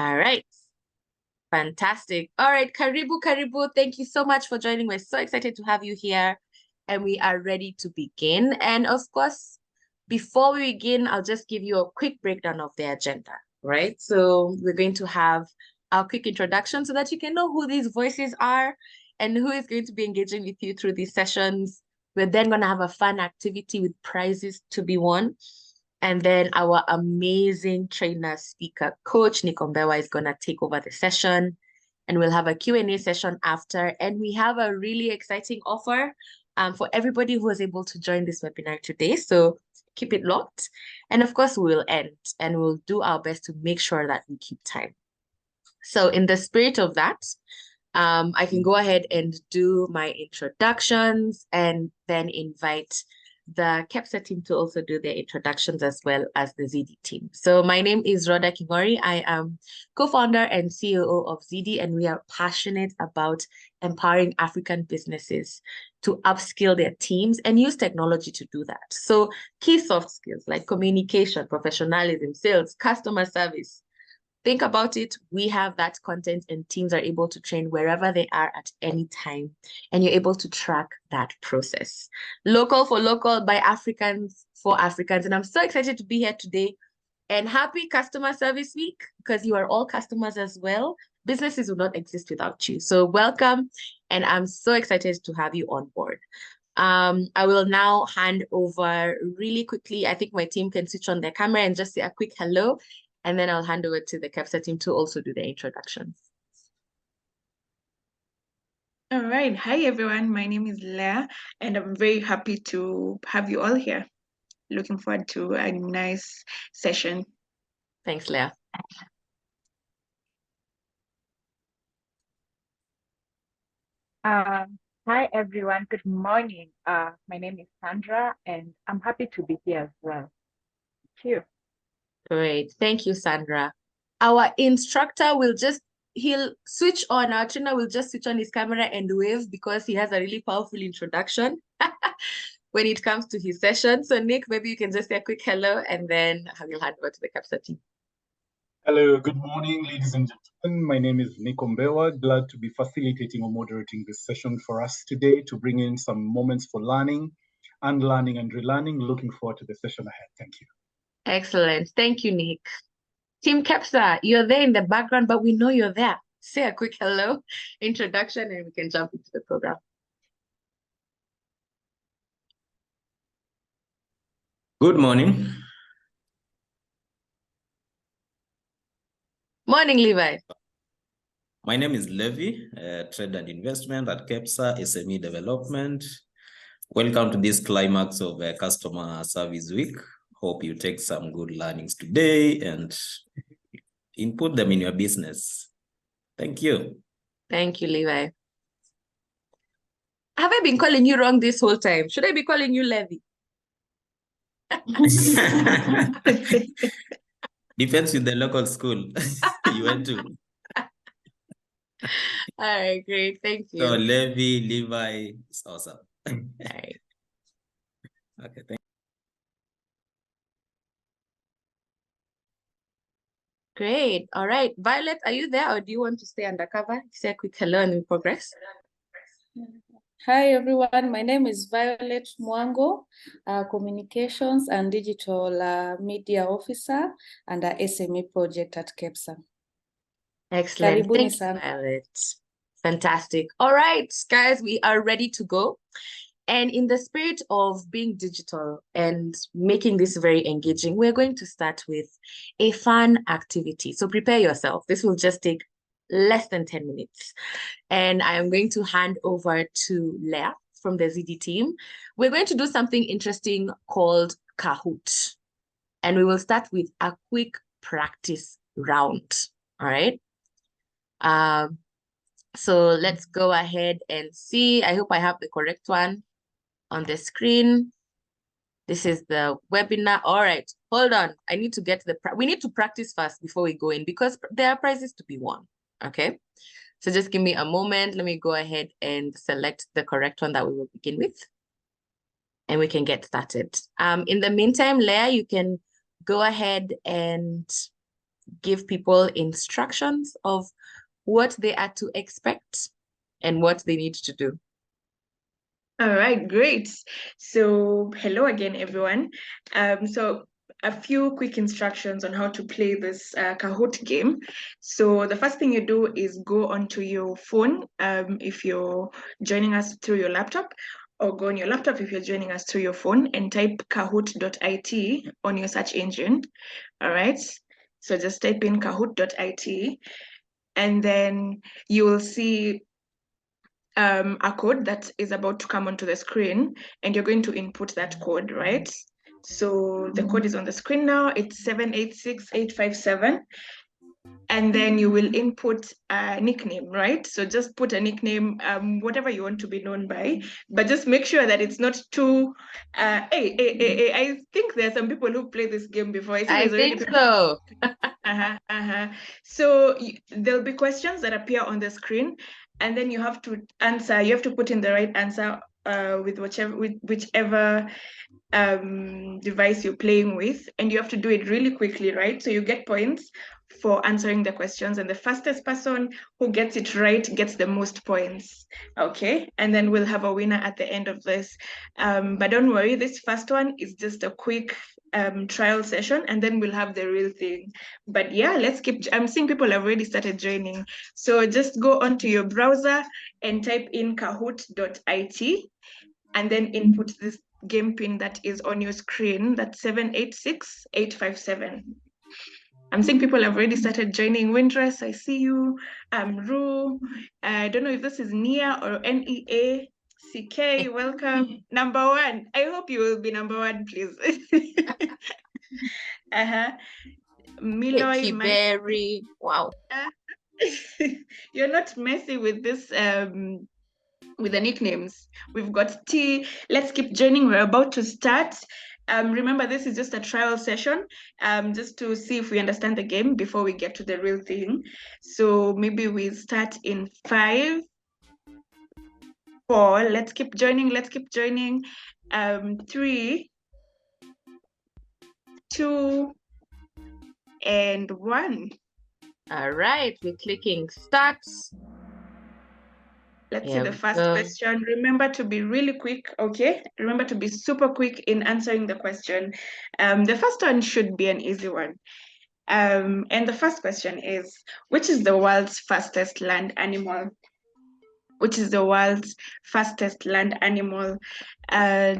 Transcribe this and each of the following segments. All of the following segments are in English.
All right. Fantastic. All right, Karibu, Karibu. Thank you so much for joining. We're so excited to have you here, and we are ready to begin. And of course, before we begin, I'll just give you a quick breakdown of the agenda, right? So we're going to have our quick introduction so that you can know who these voices are and who is going to be engaging with you through these sessions. We're then going to have a fun activity with prizes to be won. And then our amazing trainer, speaker, coach, Nikombewa is going to take over the session. And we'll have a Q&A session after. And we have a really exciting offer for everybody who was able to join this webinar today. So keep it locked. And of course, we'll end and we'll do our best to make sure that we keep time. So in the spirit of that, I can go ahead and do my introductions and then invite the KEPSA team to also do their introductions as well as the ZD team. So my name is Rhoda Kingori. I am co-founder and CEO of ZD, and we are passionate about empowering African businesses to upskill their teams and use technology to do that. So key soft skills like communication, professionalism, sales, customer service. Think about it. We have that content and teams are able to train wherever they are at any time. And you're able to track that process. Local for local, by Africans for Africans. And I'm so excited to be here today. And happy Customer Service Week, because you are all customers as well. Businesses will not exist without you. So welcome. And I'm so excited to have you on board. I will now hand over really quickly. I think my team can switch on their camera and just say a quick hello. And then I'll hand over to the KEPSA team to also do the introductions. All right. Hi, everyone. My name is Leah, and I'm very happy to have you all here. Looking forward to a nice session. Thanks, Leah. Hi, everyone. Good morning. My name is Sandra, and I'm happy to be here as well. Thank you. Great. Thank you, Sandra. Our instructor will he'll switch on, our trainer will just switch on his camera and wave because he has a really powerful introduction when it comes to his session. So Nick, maybe you can just say a quick hello and then I will hand over to the KEPSA team. Hello, good morning, ladies and gentlemen. My name is Nikombewa. Glad to be facilitating or moderating this session for us today to bring in some moments for learning and relearning. Looking forward to the session ahead. Thank you. Excellent. Thank you, Nick. Team KEPSA, you're there in the background, but we know you're there. Say a quick hello, introduction, and we can jump into the program. Good morning. Morning, Levi. My name is Levi, Trade and Investment at KEPSA, SME Development. Welcome to this climax of Customer Service Week. Hope you take some good learnings today and input them in your business. Thank you. Thank you, Levi. Have I been calling you wrong this whole time? Should I be calling you Levi? Depends with the local school you went to. All right, great. Thank you. So Levi is awesome. All right. Okay, thank you. Great. All right. Violet, are you there or do you want to stay undercover? Say a quick hello and we progress. Hi, everyone. My name is Violet Mwango, Communications and Digital Media Officer and a SME project at KEPSA. Excellent. Karibuni Thank you, sana. Violet. Fantastic. All right, guys, we are ready to go. And in the spirit of being digital and making this very engaging, we're going to start with a fun activity. So prepare yourself. This will just take less than 10 minutes. And I am going to hand over to Leah from the ZD team. We're going to do something interesting called Kahoot. And we will start with a quick practice round. All right. So let's go ahead and see. I hope I have the correct one on the screen. This is the webinar. All right, hold on. I need to get we need to practice first before we go in because there are prizes to be won. Okay. So just give me a moment. Let me go ahead and select the correct one that we will begin with. And we can get started. In the meantime, Leah, you can go ahead and give people instructions of what they are to expect and what they need to do. All right, great. So hello again, everyone. So a few quick instructions on how to play this Kahoot game. So the first thing you do is go onto your phone if you're joining us through your laptop, or go on your laptop if you're joining us through your phone and type kahoot.it on your search engine. All right. So just type in kahoot.it and then you will see a code that is about to come onto the screen, and you're going to input that code, right? So the code is on the screen now. It's 786857. And then you will input a nickname, right? So just put a nickname, whatever you want to be known by, but just make sure that it's not too, hey, I think there are some people who play this game before. I see I there's already think so. So there'll be questions that appear on the screen, and then you have to answer. You have to put in the right answer with whichever device you're playing with, and you have to do it really quickly, right? So you get points for answering the questions, and the fastest person who gets it right gets the most points. Okay, and then we'll have a winner at the end of this. But don't worry, this first one is just a quick trial session, and then we'll have the real thing. But yeah, let's keep. I'm seeing people have already started joining, so just go onto your browser and type in kahoot.it and then input this game pin that is on your screen. That's 786857. I'm seeing people have already started joining. Windress, I see you. Rue, I don't know if this is Nia or NEA. CK, welcome. Number one. I hope you will be number one, please. Miloy, Very wow. You're not messy with this with the nicknames. We've got T. Let's keep joining. We're about to start. Remember, this is just a trial session, just to see if we understand the game before we get to the real thing. So maybe we start in 5, 4. Let's keep joining. Let's keep joining. 3, 2, and 1. All right, we're clicking start. Let's see the first question. Remember to be really quick, okay? Remember to be super quick in answering the question. The first one should be an easy one. And the first question is, which is the world's fastest land animal? Which is the world's fastest land animal?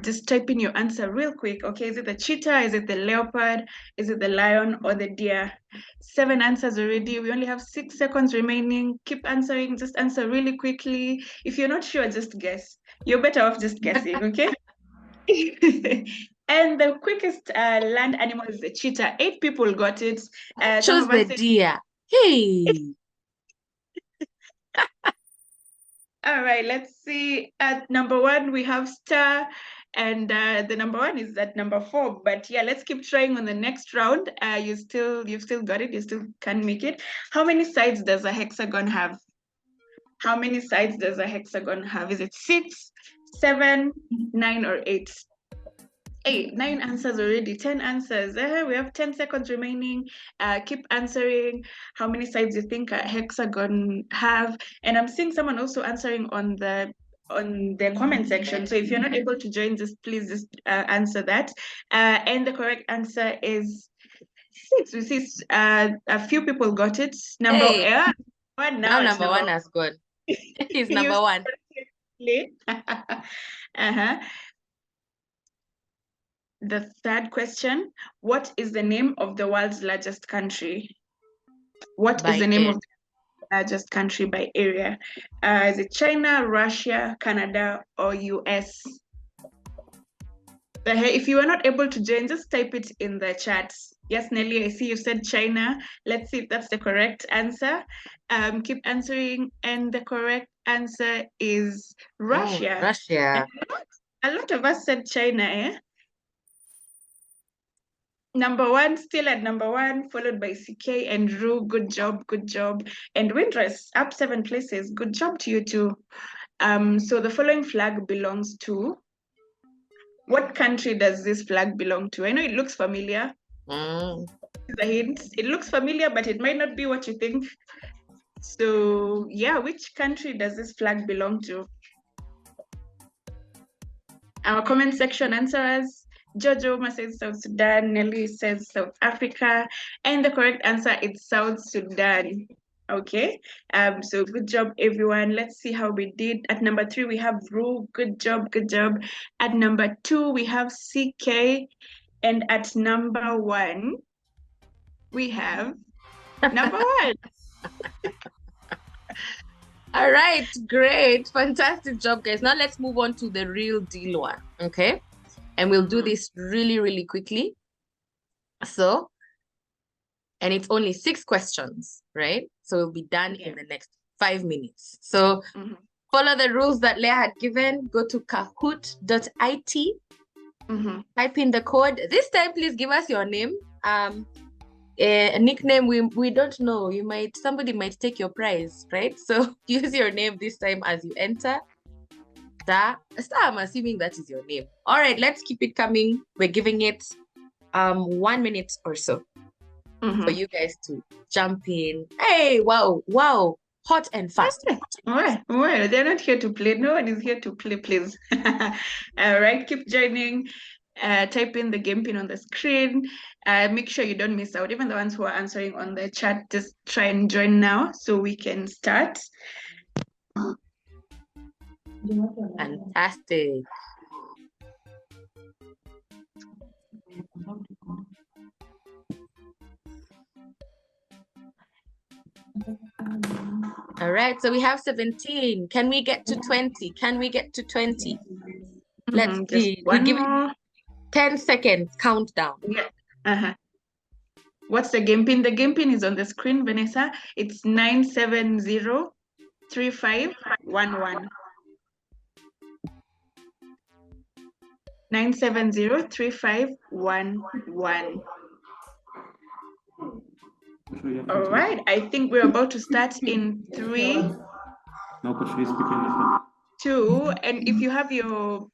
Just type in your answer real quick, okay? Is it the cheetah? Is it the leopard? Is it the lion or the deer? 7 answers already. We only have 6 seconds remaining. Keep answering. Just answer really quickly. If you're not sure, just guess. You're better off just guessing, okay? And the quickest land animal is the cheetah. 8 people got it. Chose the deer. Hey. All right, let's see. At number 1, we have star, and the number 1 is at number 4. But yeah, let's keep trying on the next round. You've still got it. You still can make it. How many sides does a hexagon have? How many sides does a hexagon have? Is it 6, 7, 9, or 8? 8, 9 answers already, 10 answers. We have 10 seconds remaining. Keep answering how many sides you think a hexagon have. And I'm seeing someone also answering on the comment section. So if you're not able to join, please just answer that. And the correct answer is 6. We see a few people got it. Number one now. Number 1 has gone. He's number 1. The third question, what is the name of the world's largest country? What is the name of the largest country by area? Is it China, Russia, Canada, or US? If you are not able to join, just type it in the chat. Yes, Nelly, I see you said China. Let's see if that's the correct answer. Keep answering, and the correct answer is Russia. Oh, Russia. A lot of us said China, eh? Number 1, still at number 1, followed by CK and Rue. Good job, good job. And Windress, up 7 places. Good job to you too. So the following flag belongs to, what country does this flag belong to? I know it looks familiar. is a hint. It looks familiar, but it might not be what you think. So yeah, which country does this flag belong to? Our comment section answers. Jojo Oma says South Sudan, Nelly says South Africa, and the correct answer is South Sudan. Okay, so good job, everyone. Let's see how we did. At number 3, we have Ru. Good job, good job. At number 2, we have CK, and at number 1, we have number 1. All right, great. Fantastic job, guys. Now let's move on to the real deal one, okay? And we'll do this really, really quickly. So, and it's only 6 questions, right? So we'll be done in the next 5 minutes. So follow the rules that Leah had given. Go to kahoot.it. Type in the code. This time, please give us your name. A nickname we don't know. Somebody might take your prize, right? So use your name this time as you enter. Star, I'm assuming that is your name. All right, let's keep it coming. We're giving it 1 minute or so for you guys to jump in. Hey, wow, hot and fast. Well, they're not here to play. No one is here to play, please. All right, keep joining. Type in the game pin on the screen. Make sure you don't miss out. Even the ones who are answering on the chat, just try and join now so we can start. Fantastic. All right, so we have 17. Can we get to 20? Can we get to 20? Let's see. We give it 10 seconds countdown. Yeah. What's the game pin? The game pin is on the screen, Vanessa. It's 9703511. 9703511. All right, I think we're about to start in 3, 2, and if you have your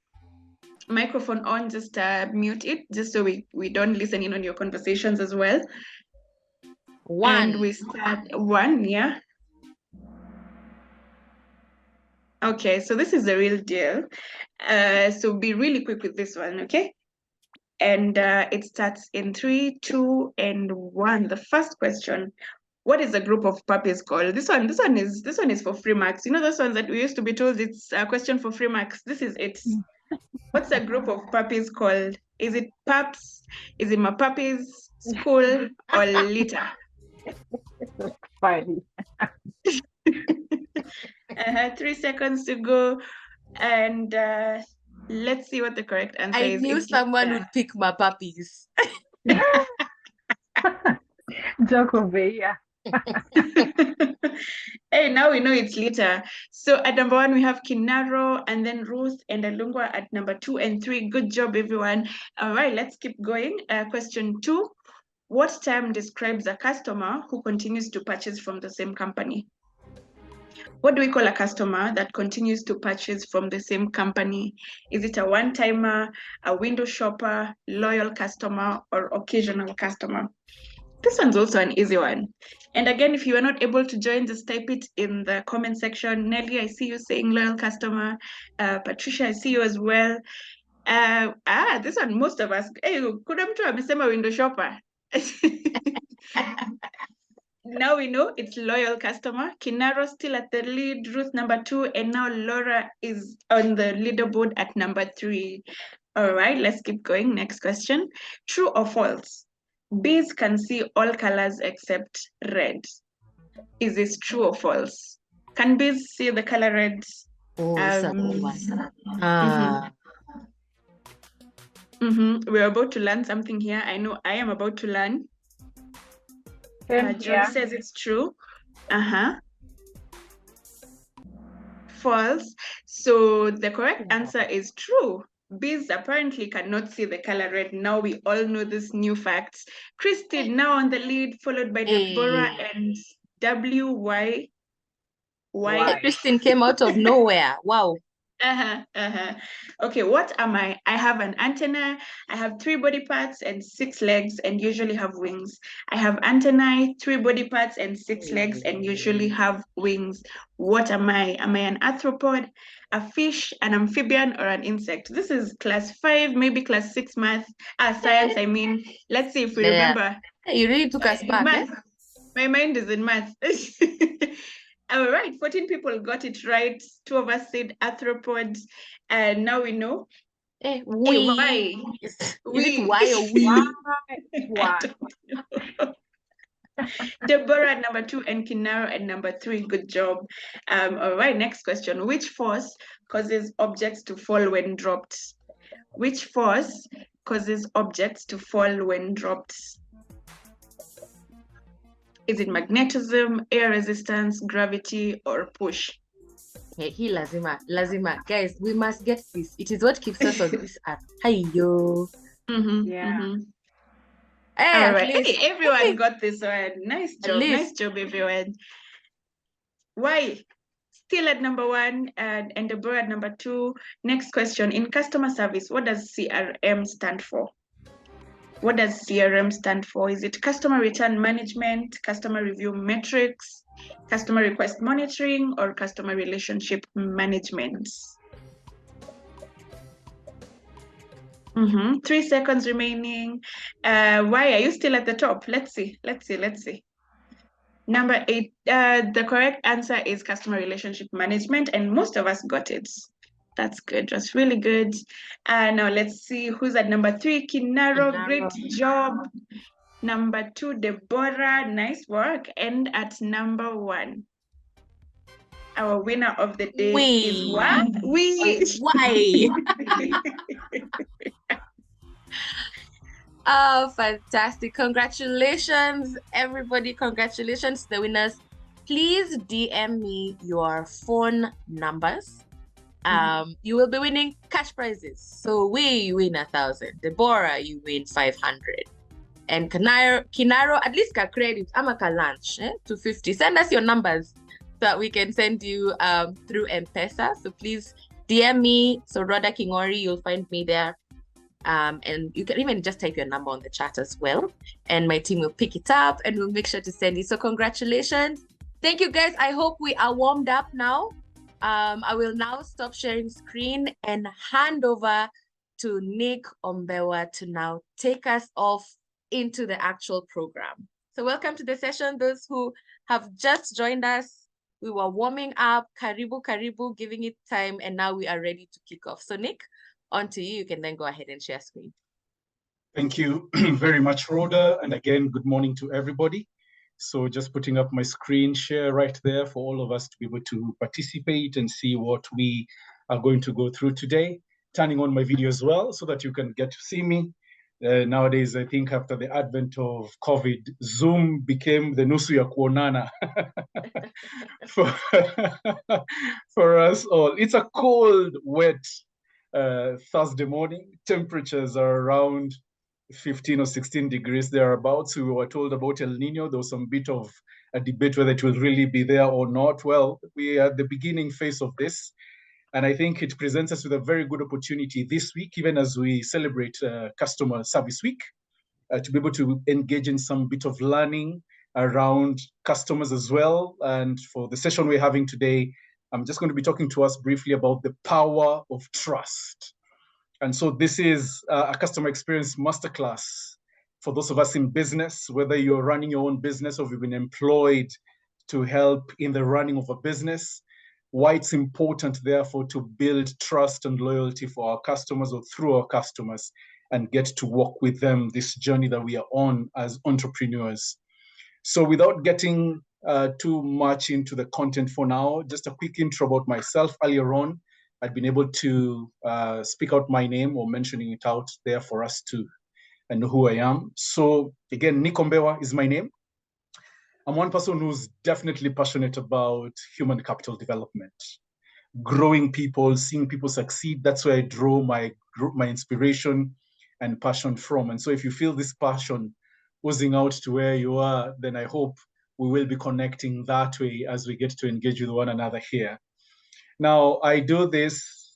microphone on, just mute it, just so we don't listen in on your conversations as well. 1. And we start 1, yeah. Okay, so this is the real deal. So be really quick with this one, okay? And it starts in 3, 2, and 1. The first question: what is a group of puppies called? This one is for free marks. You know those ones that we used to be told it's a question for free marks. This is it. What's a group of puppies called? Is it pups? Is it my puppies, school, or litter? Funny. 3 seconds to go, and let's see what the correct answer is. I knew someone would pick my puppies. Joke over here. Hey, now we know it's litter. So at number 1, we have Kinaro, and then Ruth and Alungwa at number 2 and 3. Good job, everyone. All right, let's keep going. Question 2. What term describes a customer who continues to purchase from the same company? What do we call a customer that continues to purchase from the same company? Is it a one-timer, a window shopper, loyal customer, or occasional customer? This one's also an easy one. And again, if you are not able to join, just type it in the comment section. Nelly, I see you saying loyal customer. Patricia, I see you as well. This one, most of us, hey, kuna mtu amesema window shopper. Now we know it's loyal customer. Kinaro still at the lead, Ruth number 2, and now Laura is on the leaderboard at number 3. All right, let's keep going. Next question. True or false? Bees can see all colors except red. Is this true or false? Can bees see the color red? We're about to learn something here. I know I am about to learn. John says it's true. False. So the correct answer is true. Bees apparently cannot see the color red. Now we all know this new facts. Christine now on the lead, followed by Deborah and WY. Christine came out of nowhere. Wow. Okay, what am I? I have an antenna, I have 3 body parts and 6 legs and usually have wings. I have antennae, 3 body parts and 6 legs and usually have wings. What am I? Am I an arthropod, a fish, an amphibian, or an insect? This is class 5, maybe class 6 math, science, I mean. Let's see if we remember. Hey, you really took us back, math. My mind is in math. All right, 14 people got it right. 2 of us said arthropods, and now we know. Hey, why? Is it why or we? Why? Deborah at number 2 and Kinaro at number 3. Good job. All right, next question. Which force causes objects to fall when dropped? Which force causes objects to fall when dropped? Is it magnetism, air resistance, gravity, or push? Hey, lazima. Guys, we must get this. It is what keeps us on this earth. Hey, yo. Yeah. Hey, All at right. least. Hey, everyone got this one. Nice job. Nice job, everyone. Why? Still at number 1 and Deborah at number 2. Next question. In customer service, what does CRM stand for? What does CRM stand for? Is it customer return management, customer review metrics, customer request monitoring, or customer relationship management? 3 seconds remaining. Why are you still at the top? Let's see. Number 8, the correct answer is customer relationship management, and most of us got it. That's good. That's really good. Now let's see who's at number 3. Kinaro, great job. Number 2, Deborah, nice work. And at number 1, our winner of the day is what? Why? Oh, fantastic. Congratulations, everybody. Congratulations to the winners. Please DM me your phone numbers. You will be winning cash prizes. So we win 1,000. Deborah, you win 500. And Kinaro, at least ka credit, amaka lunch, 250. Send us your numbers so that we can send you through M-Pesa. So please DM me. So Rhoda Kingori, you'll find me there. And you can even just type your number on the chat as well. And my team will pick it up and we'll make sure to send it. So congratulations. Thank you, guys. I hope we are warmed up now. I will now stop sharing screen and hand over to Nick Ombewa to now take us off into the actual program. So welcome to the session. Those who have just joined us, we were warming up, karibu, giving it time, and now we are ready to kick off. So Nick, on to you. You can then go ahead and share screen. Thank you very much, Rhoda. And again, good morning to everybody. So just putting up my screen share right there for all of us to be able to participate and see what we are going to go through today. Turning on my video as well so that you can get to see me. Nowadays, I think after the advent of COVID, Zoom became the nusu ya kuonana for us all. It's a cold, wet Thursday morning. Temperatures are around 15 or 16 degrees thereabouts. We were told about El Nino. There was some bit of a debate whether it will really be there or not. Well, we are at the beginning phase of this. And I think it presents us with a very good opportunity this week, even as we celebrate Customer Service Week, to be able to engage in some bit of learning around customers as well. And for the session we're having today, I'm just going to be talking to us briefly about the power of trust. And so this is a customer experience masterclass for those of us in business, whether you're running your own business or you've been employed to help in the running of a business, why it's important, therefore, to build trust and loyalty for our customers or through our customers and get to walk with them this journey that we are on as entrepreneurs. So without getting too much into the content for now, just a quick intro about myself. Earlier on, I'd been able to speak out my name or mentioning it out there for us to know who I am. So again, Nick Ombewa is my name. I'm one person who's definitely passionate about human capital development, growing people, seeing people succeed. That's where I draw my inspiration and passion from. And so if you feel this passion oozing out to where you are, then I hope we will be connecting that way as we get to engage with one another here. Now, I do this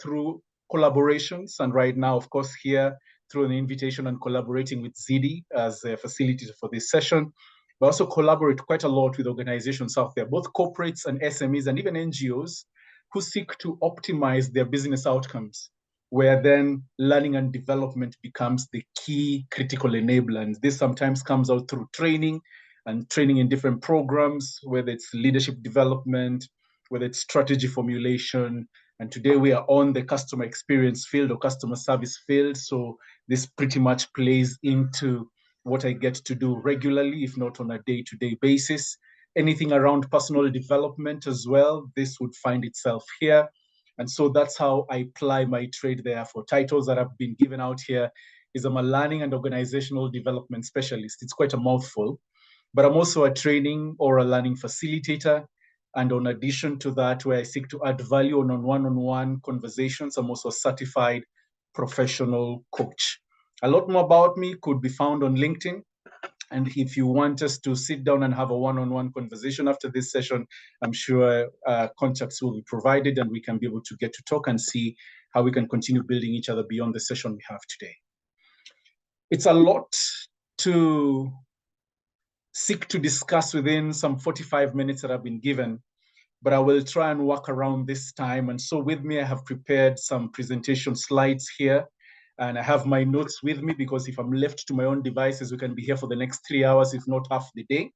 through collaborations. And right now, of course, here through an invitation and collaborating with ZD as a facilitator for this session. We also collaborate quite a lot with organizations out there, both corporates and SMEs and even NGOs who seek to optimize their business outcomes, where then learning and development becomes the key critical enabler. And this sometimes comes out through training and training in different programs, whether it's leadership development, whether it's strategy formulation. And today we are on the customer experience field or customer service field. So this pretty much plays into what I get to do regularly, if not on a day-to-day basis. Anything around personal development as well, this would find itself here. And so that's how I apply my trade there. For titles that have been given out here is I'm a learning and organizational development specialist. It's quite a mouthful, but I'm also a training or a learning facilitator. And in addition to that, where I seek to add value on one-on-one conversations, I'm also a certified professional coach. A lot more about me could be found on LinkedIn. And if you want us to sit down and have a one-on-one conversation after this session, I'm sure contacts will be provided and we can be able to get to talk and see how we can continue building each other beyond the session we have today. It's a lot to seek to discuss within some 45 minutes that I've been given, but I will try and work around this time. And so with me, I have prepared some presentation slides here. And I have my notes with me because if I'm left to my own devices, we can be here for the next 3 hours, if not half the day.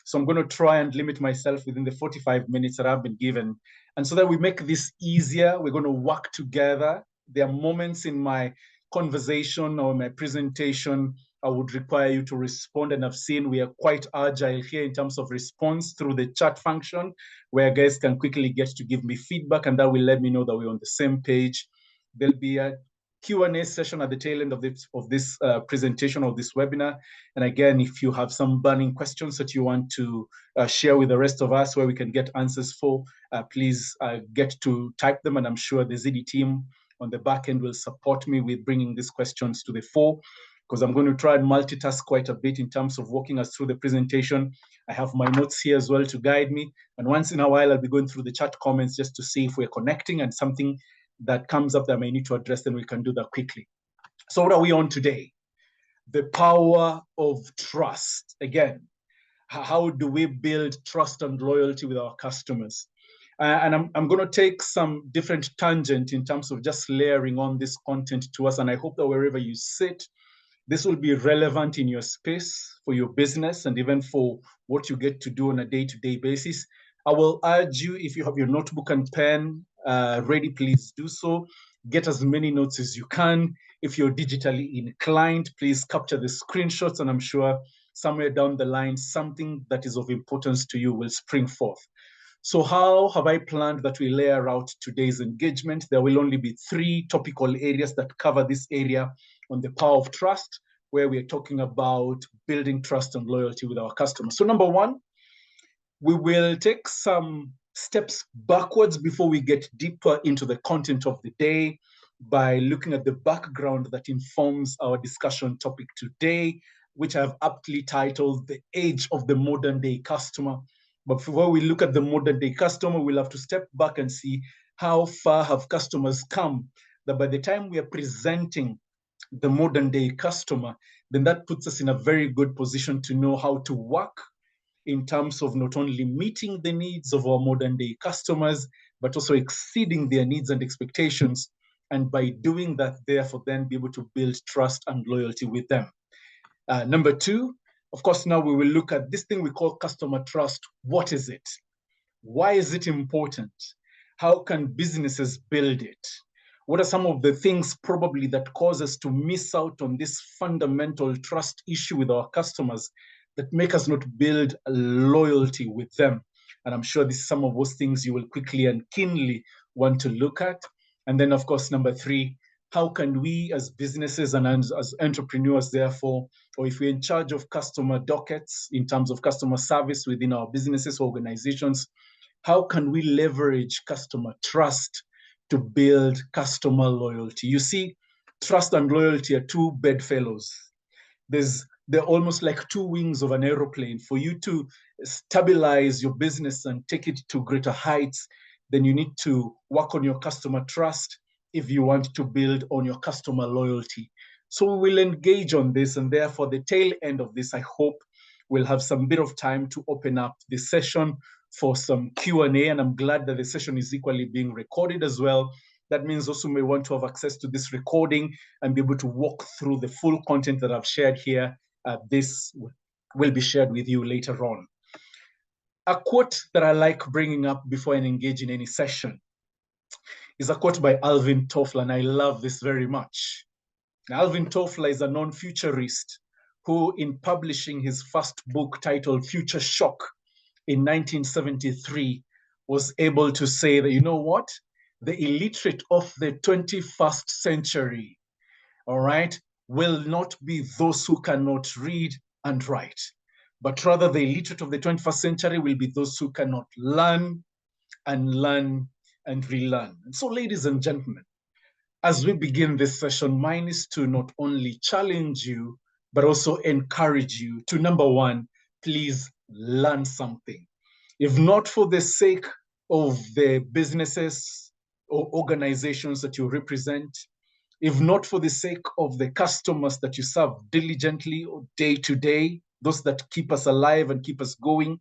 So I'm going to try and limit myself within the 45 minutes that I've been given. And so that we make this easier, we're going to work together. There are moments in my conversation or my presentation I would require you to respond. And I've seen we are quite agile here in terms of response through the chat function, where guys can quickly get to give me feedback, and that will let me know that we're on the same page. There'll be a Q&A session at the tail end of this presentation or this webinar. And again, if you have some burning questions that you want to share with the rest of us where we can get answers for, please get to type them. And I'm sure the ZD team on the back end will support me with bringing these questions to the fore, because I'm going to try and multitask quite a bit in terms of walking us through the presentation. I have my notes here as well to guide me. And once in a while, I'll be going through the chat comments just to see if we're connecting and something that comes up that I may need to address, then we can do that quickly. So what are we on today? The power of trust. Again, how do we build trust and loyalty with our customers? And I'm going to take some different tangent in terms of just layering on this content to us. And I hope that wherever you sit, this will be relevant in your space, for your business, and even for what you get to do on a day-to-day basis. I will urge you, if you have your notebook and pen ready, please do so. Get as many notes as you can. If you're digitally inclined, please capture the screenshots, and I'm sure somewhere down the line, something that is of importance to you will spring forth. So how have I planned that we layer out today's engagement? There will only be 3 topical areas that cover this area on the power of trust, where we're talking about building trust and loyalty with our customers. So number 1, we will take some steps backwards before we get deeper into the content of the day by looking at the background that informs our discussion topic today, which I've aptly titled The Age of the Modern Day Customer. But before we look at the modern day customer, we'll have to step back and see how far have customers come, that by the time we are presenting the modern day customer, then that puts us in a very good position to know how to work in terms of not only meeting the needs of our modern day customers, but also exceeding their needs and expectations. And by doing that, therefore, then be able to build trust and loyalty with them. Number 2, of course, now we will look at this thing we call customer trust. What is it? Why is it important? How can businesses build it? What are some of the things probably that cause us to miss out on this fundamental trust issue with our customers that make us not build a loyalty with them? And I'm sure this is some of those things you will quickly and keenly want to look at. And then, of course, number 3, how can we as businesses and as entrepreneurs, therefore, or if we're in charge of customer dockets in terms of customer service within our businesses, organizations, how can we leverage customer trust to build customer loyalty? You see, trust and loyalty are 2 bedfellows. They're almost like 2 wings of an aeroplane. For you to stabilize your business and take it to greater heights, then you need to work on your customer trust if you want to build on your customer loyalty. So we will engage on this, and therefore the tail end of this, I hope we'll have some bit of time to open up the session for some Q&A, and I'm glad that the session is equally being recorded as well. That means those who may want to have access to this recording and be able to walk through the full content that I've shared here, this will be shared with you later on. A quote that I like bringing up before I engage in any session is a quote by Alvin Toffler, and I love this very much. Alvin Toffler is a non-futurist who, in publishing his first book titled Future Shock in 1973, was able to say that, you know what? The illiterate of the 21st century, all right, will not be those who cannot read and write, but rather the illiterate of the 21st century will be those who cannot learn and relearn. And so, ladies and gentlemen, as we begin this session, mine is to not only challenge you, but also encourage you to, number one, please learn something. If not for the sake of the businesses or organizations that you represent, if not for the sake of the customers that you serve diligently or day to day, those that keep us alive and keep us going,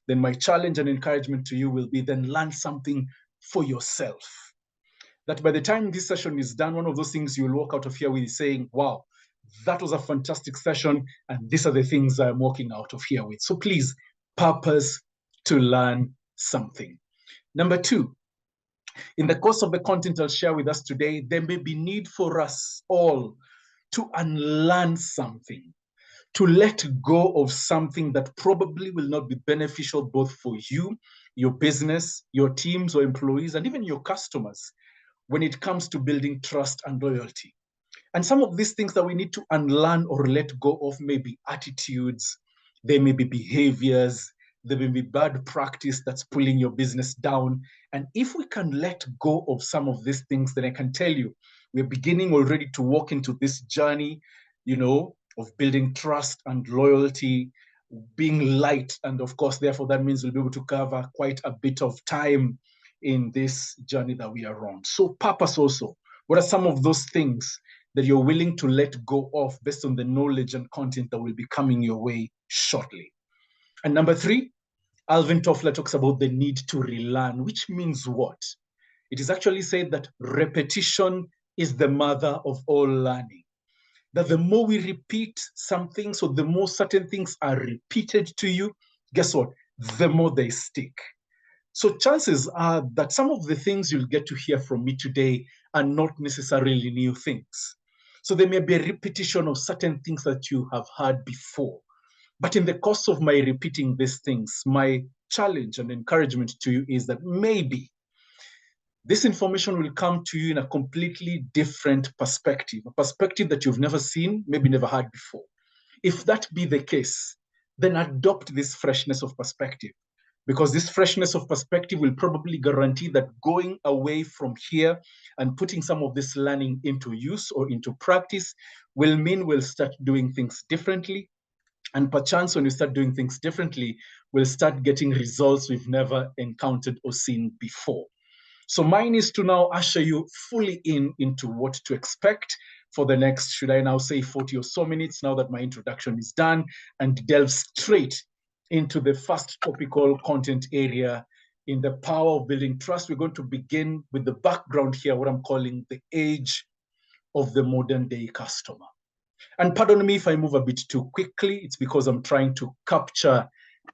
then my challenge and encouragement to you will be then learn something for yourself. That by the time this session is done, one of those things you'll walk out of here with saying, wow, that was a fantastic session, and these are the things I'm walking out of here with. So please, purpose to learn something. Number two, in the course of the content I'll share with us today, there may be need for us all to unlearn something, to let go of something that probably will not be beneficial both for you, your business, your teams or employees, and even your customers when it comes to building trust and loyalty. And some of these things that we need to unlearn or let go of may be attitudes, they may be behaviors, there may be bad practice that's pulling your business down. And if we can let go of some of these things, then I can tell you, we're beginning already to walk into this journey, you know, of building trust and loyalty, being light. And of course, therefore, that means we'll be able to cover quite a bit of time in this journey that we are on. So purpose also. What are some of those things that you're willing to let go of based on the knowledge and content that will be coming your way shortly? And number three, Alvin Toffler talks about the need to relearn, which means what? It is actually said that repetition is the mother of all learning. That the more we repeat something, so the more certain things are repeated to you, guess what? The more they stick. So chances are that some of the things you'll get to hear from me today are not necessarily new things. So there may be a repetition of certain things that you have heard before. But in the course of my repeating these things, my challenge and encouragement to you is that maybe this information will come to you in a completely different perspective, a perspective that you've never seen, maybe never heard before. If that be the case, then adopt this freshness of perspective, because this freshness of perspective will probably guarantee that going away from here and putting some of this learning into use or into practice will mean we'll start doing things differently. And perchance when we start doing things differently, we'll start getting results we've never encountered or seen before. So mine is to now usher you fully into what to expect for the next, should I now say 40 or so minutes now that my introduction is done, and delve straight into the first topical content area in the power of building trust. We're going to begin with the background here, what I'm calling the age of the modern day customer. And pardon me if I move a bit too quickly. It's because I'm trying to capture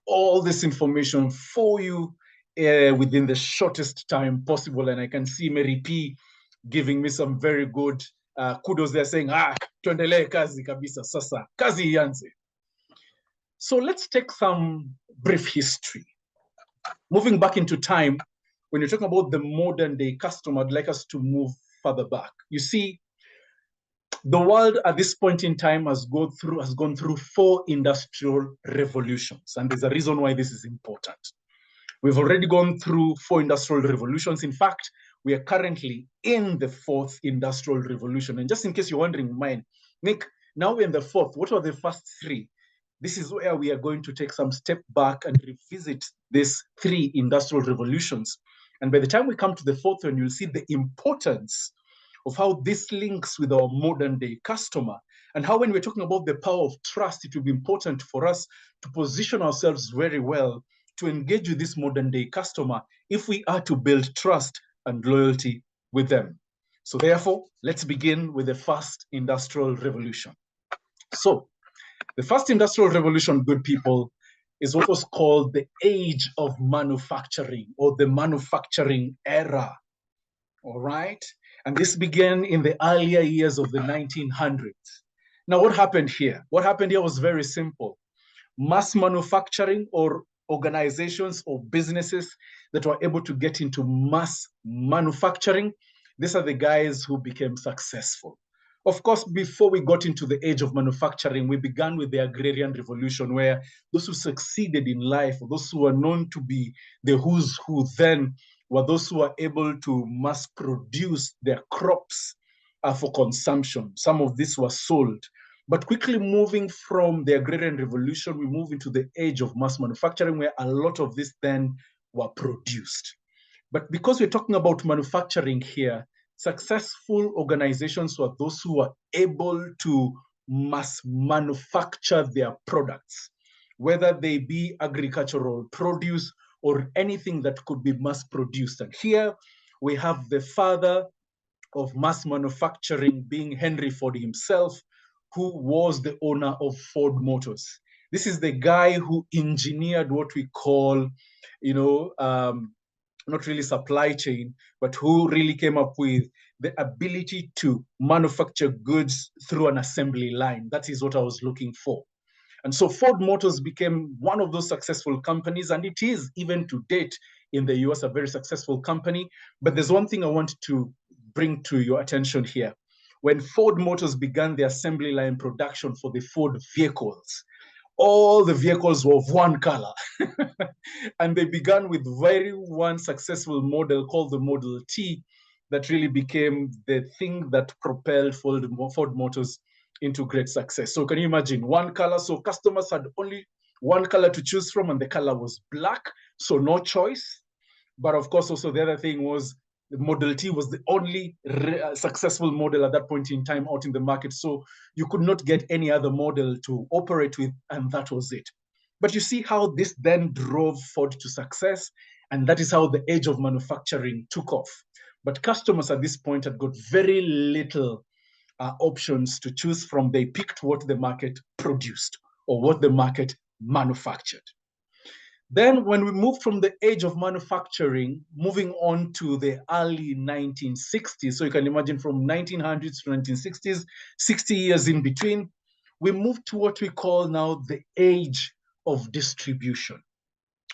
all this information for you within the shortest time possible. And I can see Mary P giving me some very good kudos. They're saying, tuendelee kazi kabisa, sasa kazi ianze. So let's take some brief history. Moving back into time, when you're talking about the modern day customer, I'd like us to move further back. You see, the world at this point in time has gone through 4 industrial revolutions, and there's a reason why this is important. We've already gone through 4 industrial revolutions. In fact, we are currently in the 4th industrial revolution. And just in case you're wondering, Nick, now we're in the 4th. What were the first 3? This is where we are going to take some step back and revisit these 3 industrial revolutions And by the time we come to the fourth one, you'll see the importance of how this links with our modern day customer, and how when we're talking about the power of trust, it will be important for us to position ourselves very well to engage with this modern day customer if we are to build trust and loyalty with them. So therefore, let's begin with the first industrial revolution. So the first industrial revolution, good people, is what was called the age of manufacturing, or the manufacturing era. All right? And this began in the earlier years of the 1900s. Now, what happened here? What happened here was very simple. Mass manufacturing, or organizations or businesses that were able to get into mass manufacturing, these are the guys who became successful. Of course, before we got into the age of manufacturing, we began with the agrarian revolution, where those who succeeded in life, or those who were known to be the who's who then, were those who were able to mass produce their crops for consumption. Some of this was sold. But quickly moving from the agrarian revolution, we move into the age of mass manufacturing, where a lot of this then were produced. But because we're talking about manufacturing here, successful organizations were those who were able to mass manufacture their products, whether they be agricultural produce or anything that could be mass produced. And here we have the father of mass manufacturing being Henry Ford himself, who was the owner of Ford Motors. This is the guy who engineered what we call, not really supply chain, but who really came up with the ability to manufacture goods through an assembly line. That is what I was looking for. And so Ford Motors became one of those successful companies, and it is, even to date, in the US, a very successful company. But there's one thing I want to bring to your attention here. When Ford Motors began the assembly line production for the Ford vehicles, all the vehicles were of one color. And they began with one successful model called the Model T that really became the thing that propelled Ford Motors into great success. So can you imagine, one color? So customers had only one color to choose from, and the color was black, so no choice. But of course, also the other thing was the Model T was the only successful model at that point in time out in the market. So you could not get any other model to operate with, and that was it. But you see how this then drove Ford to success, and that is how the age of manufacturing took off. But customers at this point had got very little options to choose from. They picked what the market produced or what the market manufactured. Then when we moved from the age of manufacturing, moving on to the early 1960s, so you can imagine from 1900s to 1960s, 60 years in between, we moved to what we call now the age of distribution.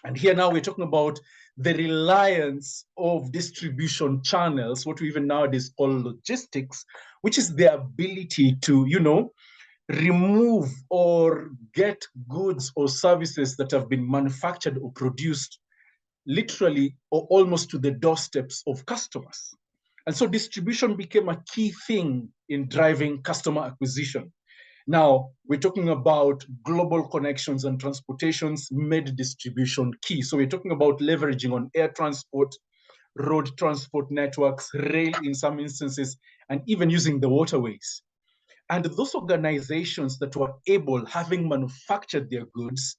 And here now we're talking about the reliance of distribution channels, what we even nowadays call logistics, which is the ability to, remove or get goods or services that have been manufactured or produced literally or almost to the doorsteps of customers. And so distribution became a key thing in driving customer acquisition. Now, we're talking about global connections and transportations made distribution key. So we're talking about leveraging on air transport, road transport networks, rail in some instances, and even using the waterways. And those organizations that were able, having manufactured their goods,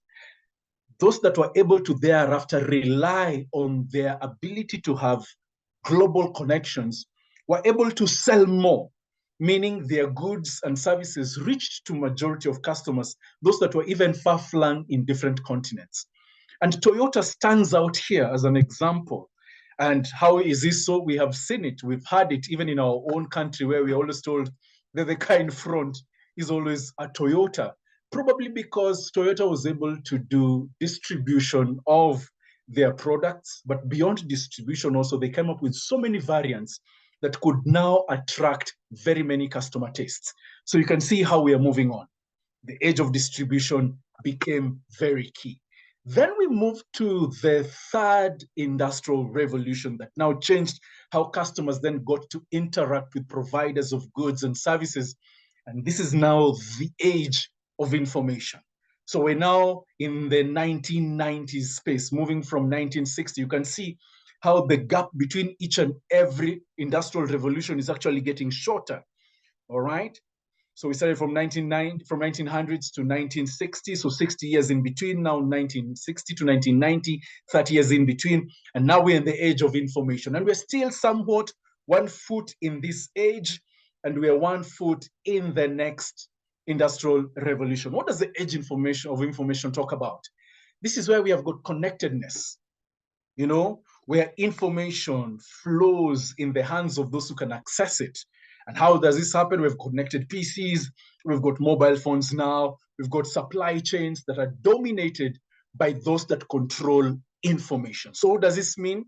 those that were able to thereafter rely on their ability to have global connections, were able to sell more, meaning their goods and services reached to majority of customers, those that were even far-flung in different continents. And Toyota stands out here as an example. And how is this so? We have seen it, we've had it even in our own country, where we're always told that the car in front is always a Toyota, probably because Toyota was able to do distribution of their products, but beyond distribution also, they came up with so many variants that could now attract very many customer tastes. So you can see how we are moving on. The age of distribution became very key. Then we moved to the third industrial revolution that now changed how customers then got to interact with providers of goods and services. And this is now the age of information. So we're now in the 1990s space, moving from 1960. You can see how the gap between each and every industrial revolution is actually getting shorter, all right? So we started from 1900s to 1960, so 60 years in between, now 1960 to 1990, 30 years in between, and now we're in the age of information. And we're still somewhat 1 foot in this age, and we're 1 foot in the next industrial revolution. What does the age of information talk about? This is where we have got connectedness, you know, where information flows in the hands of those who can access it. And how does this happen? We've connected PCs, we've got mobile phones now, we've got supply chains that are dominated by those that control information. So what does this mean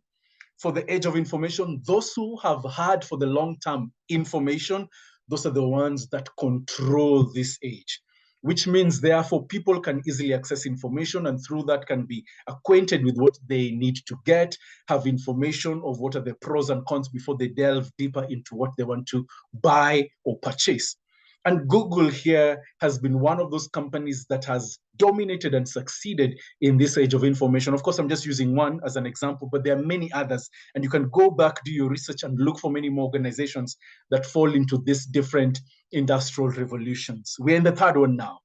for the age of information? Those who have had for the long term information, those are the ones that control this age, which means therefore people can easily access information and through that can be acquainted with what they need to get, have information of what are the pros and cons before they delve deeper into what they want to buy or purchase. And Google here has been one of those companies that has dominated and succeeded in this age of information. Of course, I'm just using one as an example, but there are many others. And you can go back, do your research, and look for many more organizations that fall into these different industrial revolutions. We're in the third one now.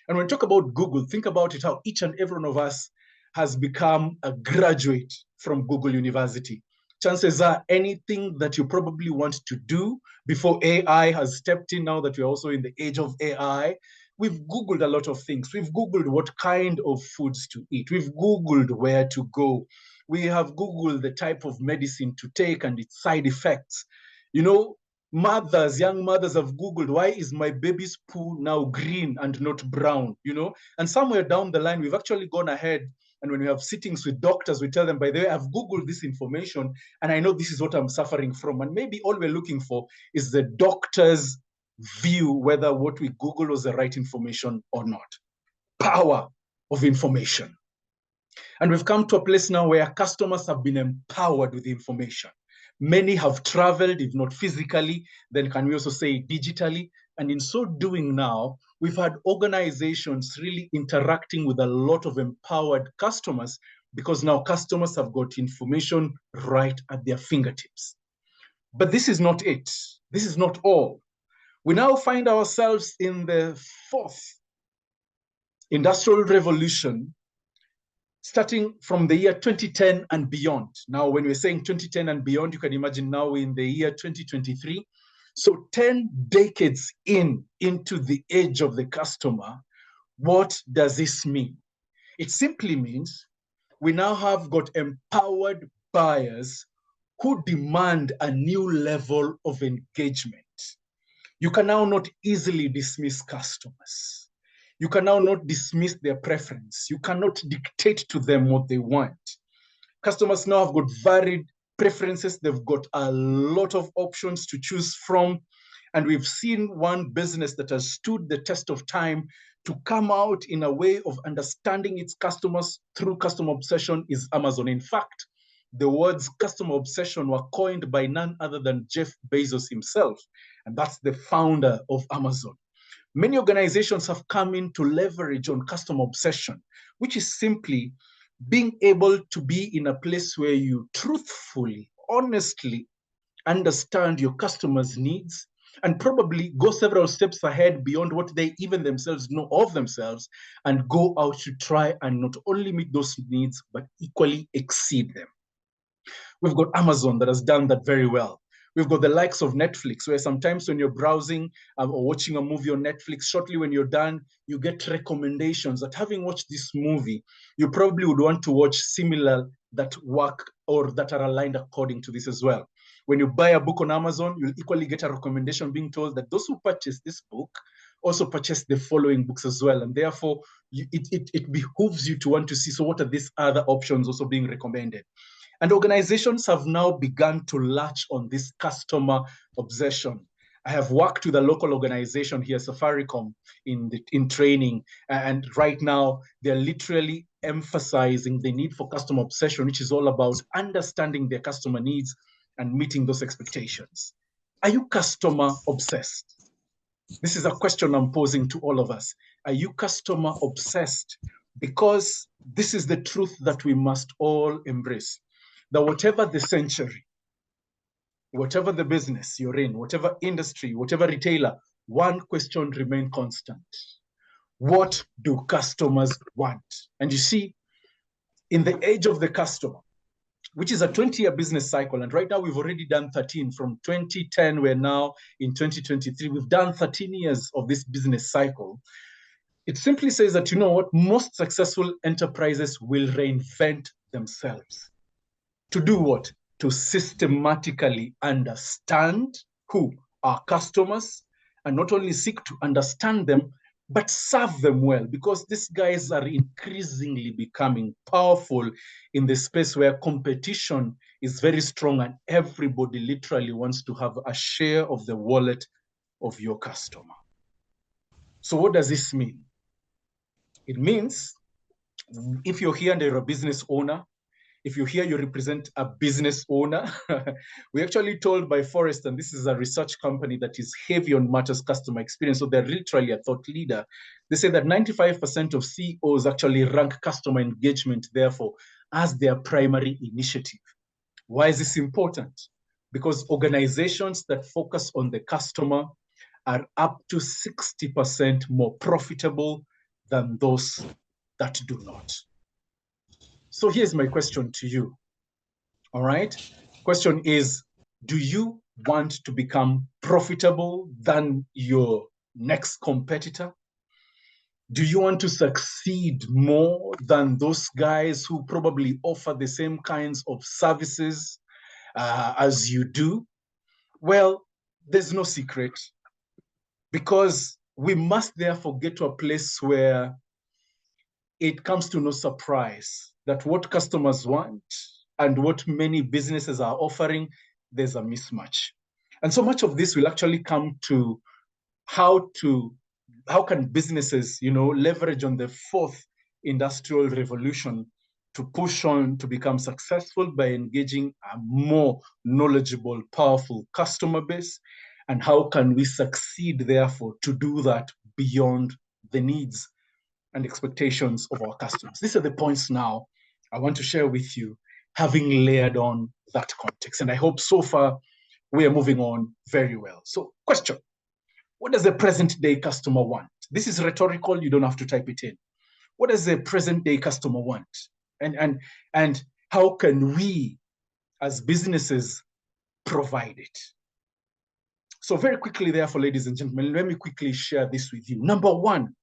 And when we talk about Google, think about it, how each and every one of us has become a graduate from Google University. Chances are anything that you probably want to do before AI has stepped in, now that we're also in the age of AI, we've Googled a lot of things. We've Googled what kind of foods to eat. We've Googled where to go. We have Googled the type of medicine to take and its side effects. You know, young mothers have Googled, why is my baby's poo now green and not brown, you know? And somewhere down the line, we've actually gone ahead, and when we have sittings with doctors, we tell them, by the way, I've Googled this information, and I know this is what I'm suffering from. And maybe all we're looking for is the doctor's view, whether what we Google was the right information or not. Power of information. And we've come to a place now where customers have been empowered with information. Many have traveled, if not physically, then can we also say digitally? And in so doing now, we've had organizations really interacting with a lot of empowered customers, because now customers have got information right at their fingertips. But this is not it. This is not all. We now find ourselves in the fourth industrial revolution, starting from the year 2010 and beyond. Now, when we're saying 2010 and beyond, you can imagine now we're in the year 2023. So 10 decades into the age of the customer, what does this mean? It simply means we now have got empowered buyers who demand a new level of engagement. You can now not easily dismiss customers. You can now not dismiss their preference. You cannot dictate to them what they want. Customers now have got varied preferences. They've got a lot of options to choose from. And we've seen one business that has stood the test of time to come out in a way of understanding its customers through customer obsession is Amazon. In fact, the words customer obsession were coined by none other than Jeff Bezos himself. And that's the founder of Amazon. Many organizations have come in to leverage on customer obsession, which is simply being able to be in a place where you truthfully, honestly understand your customers' needs and probably go several steps ahead beyond what they even themselves know of themselves, and go out to try and not only meet those needs, but equally exceed them. We've got Amazon that has done that very well. We've got the likes of Netflix, where sometimes when you're browsing or watching a movie on Netflix, shortly when you're done, you get recommendations that having watched this movie, you probably would want to watch similar that work or that are aligned according to this as well. When you buy a book on Amazon, you'll equally get a recommendation being told that those who purchase this book also purchase the following books as well. And therefore, it behooves you to want to see, so what are these other options also being recommended? And organizations have now begun to latch on this customer obsession. I have worked with a local organization here, Safaricom, in training, and right now they're literally emphasizing the need for customer obsession, which is all about understanding their customer needs and meeting those expectations. Are you customer obsessed? This is a question I'm posing to all of us. Are you customer obsessed? Because this is the truth that we must all embrace. that whatever the century, whatever the business you're in, whatever industry, whatever retailer, one question remains constant. What do customers want? And you see, in the age of the customer, which is a 20-year business cycle, and right now we've already done 13. From 2010, we're now in 2023. We've done 13 years of this business cycle. It simply says that, you know what, most successful enterprises will reinvent themselves. To do what? To systematically understand who are customers, and not only seek to understand them, but serve them well, because these guys are increasingly becoming powerful in the space where competition is very strong and everybody literally wants to have a share of the wallet of your customer. So what does this mean? It means if you're here and you're a business owner, if you're here, you represent a business owner. We're actually told by Forrest, and this is a research company that is heavy on matters customer experience, so they're literally a thought leader. They say that 95% of CEOs actually rank customer engagement, therefore, as their primary initiative. Why is this important? Because organizations that focus on the customer are up to 60% more profitable than those that do not. So here's my question to you. All right. Question is, do you want to become profitable than your next competitor? Do you want to succeed more than those guys who probably offer the same kinds of services as you do? Well, there's no secret, because we must therefore get to a place where it comes to no surprise that what customers want and what many businesses are offering, there's a mismatch. And so much of this will actually come to how can businesses, leverage on the fourth industrial revolution to push on to become successful by engaging a more knowledgeable, powerful customer base, and how can we succeed, therefore, to do that beyond the needs and expectations of our customers. These are the points now I want to share with you, having layered on that context. And I hope so far we are moving on very well. So question, what does the present day customer want? This is rhetorical, you don't have to type it in. What does the present day customer want? And how can we as businesses provide it? So very quickly, therefore, ladies and gentlemen, let me quickly share this with you. Number one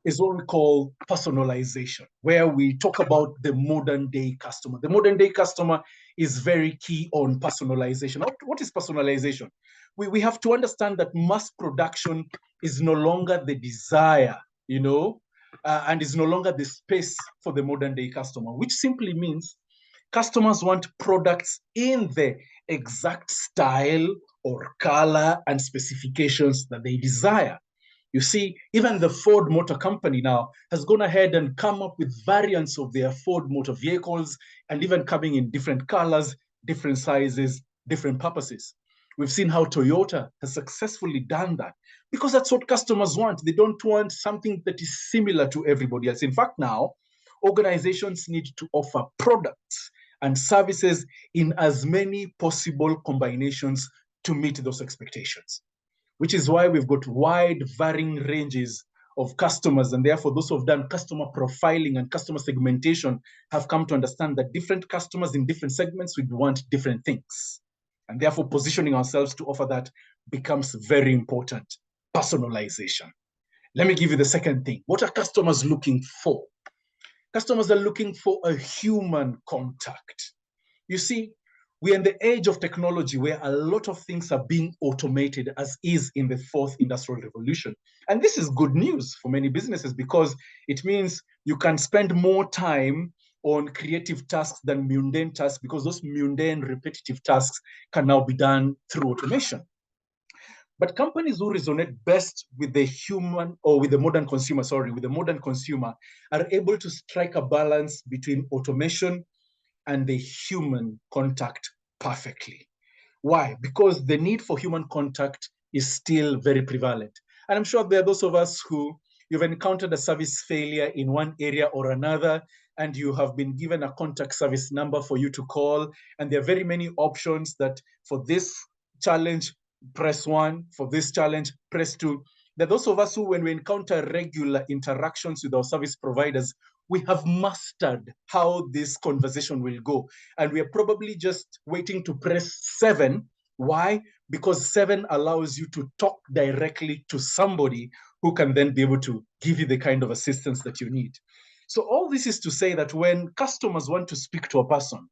is what we call personalization, where we talk about the modern day customer. The modern day customer is very key on personalization. What is personalization? We have to understand that mass production is no longer the desire, and is no longer the space for the modern day customer, which simply means customers want products in the exact style or color and specifications that they desire. You see, even the Ford Motor Company now has gone ahead and come up with variants of their Ford motor vehicles, and even coming in different colors, different sizes, different purposes. We've seen how Toyota has successfully done that, because that's what customers want. They don't want something that is similar to everybody else. In fact, now, organizations need to offer products and services in as many possible combinations to meet those expectations, which is why we've got wide varying ranges of customers. And therefore, those who have done customer profiling and customer segmentation have come to understand that different customers in different segments would want different things. And therefore, positioning ourselves to offer that becomes very important. Personalization. Let me give you the second thing. What are customers looking for? Customers are looking for a human contact. You see, we're in the age of technology where a lot of things are being automated, as is in the fourth industrial revolution. And this is good news for many businesses, because it means you can spend more time on creative tasks than mundane tasks, because those mundane, repetitive tasks can now be done through automation. But companies who resonate best with the human, or with the modern consumer, are able to strike a balance between automation and the human contact perfectly. Why? Because the need for human contact is still very prevalent. And I'm sure there are those of us who you've encountered a service failure in one area or another, and you have been given a contact service number for you to call. And there are very many options that for this challenge, press 1, for this challenge, press 2. There are those of us who, when we encounter regular interactions with our service providers, we have mastered how this conversation will go. And we are probably just waiting to press 7. Why? Because 7 allows you to talk directly to somebody who can then be able to give you the kind of assistance that you need. So all this is to say that when customers want to speak to a person,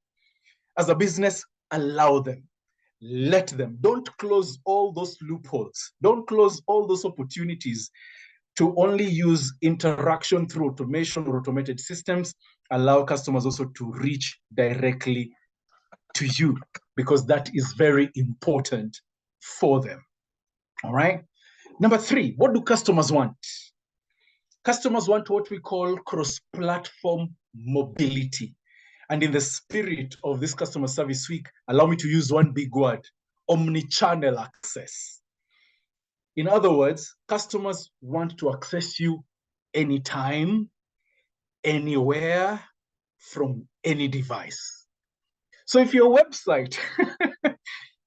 as a business, allow them. Let them. Don't close all those loopholes. Don't close all those opportunities to only use interaction through automation or automated systems. Allow customers also to reach directly to you, because that is very important for them. All right. Number 3, what do customers want? Customers want what we call cross-platform mobility. And in the spirit of this customer service week, allow me to use one big word: omni-channel access. In other words, customers want to access you anytime, anywhere, from any device. So if your website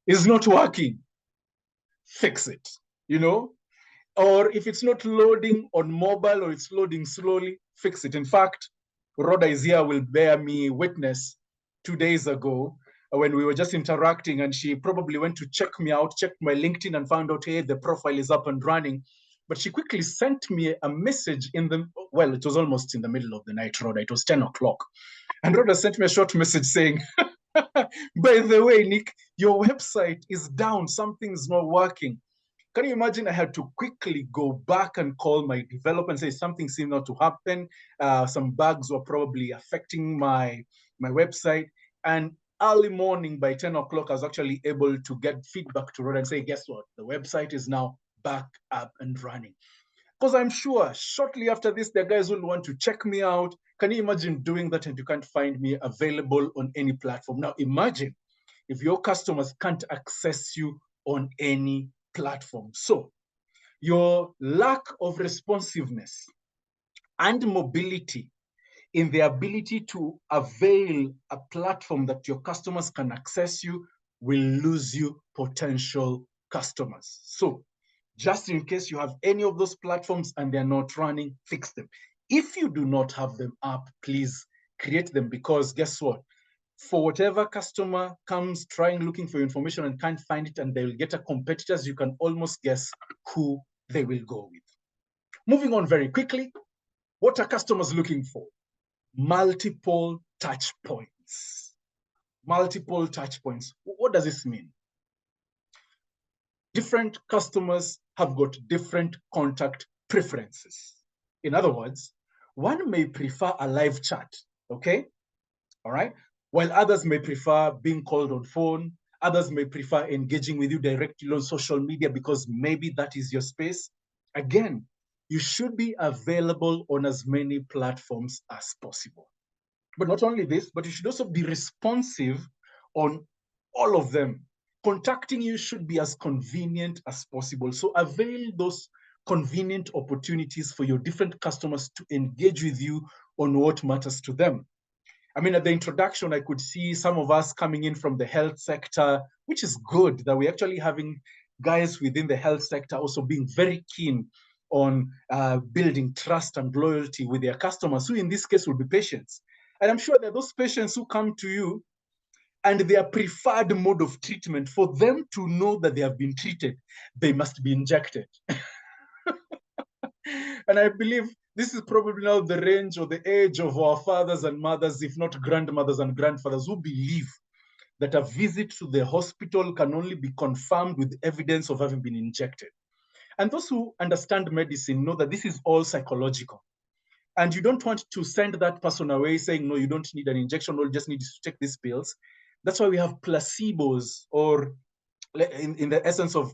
is not working, fix it, or if it's not loading on mobile or it's loading slowly, fix it. In fact, Rhoda is here, will bear me witness. 2 days ago, when we were just interacting, and she probably went to check me out, checked my LinkedIn and found out, hey, the profile is up and running. But she quickly sent me a message well, it was almost in the middle of the night, Rhoda. It was 10 o'clock. And Rhoda sent me a short message saying, by the way, Nick, your website is down. Something's not working. Can you imagine? I had to quickly go back and call my developer and say something seemed not to happen. Some bugs were probably affecting my website. And early morning by 10 o'clock, I was actually able to get feedback to Rhoda and say, guess what? The website is now back up and running. Because I'm sure shortly after this, the guys will want to check me out. Can you imagine doing that and you can't find me available on any platform? Now imagine if your customers can't access you on any platform. So your lack of responsiveness and mobility in the ability to avail a platform that your customers can access you will lose you potential customers. So just in case you have any of those platforms and they're not running, fix them. If you do not have them up, please create them, because guess what? For whatever customer comes trying looking for information and can't find it, and they will get a competitors, you can almost guess who they will go with. Moving on very quickly, what are customers looking for? Multiple touch points. Multiple touch points. What does this mean? Different customers have got different contact preferences. In other words, one may prefer a live chat, okay? All right? While others may prefer being called on phone, others may prefer engaging with you directly on social media because maybe that is your space. Again, you should be available on as many platforms as possible. But not only this, but you should also be responsive on all of them. Contacting you should be as convenient as possible. So avail those convenient opportunities for your different customers to engage with you on what matters to them. I mean, at the introduction, I could see some of us coming in from the health sector, which is good that we're actually having guys within the health sector also being very keen on building trust and loyalty with their customers, who in this case will be patients. And I'm sure there are those patients who come to you and their preferred mode of treatment, for them to know that they have been treated, they must be injected. And I believe this is probably now the range or the age of our fathers and mothers, if not grandmothers and grandfathers, who believe that a visit to the hospital can only be confirmed with evidence of having been injected. And those who understand medicine know that this is all psychological. And you don't want to send that person away saying, no, you don't need an injection, or you just need to take these pills. That's why we have placebos, or in the essence of,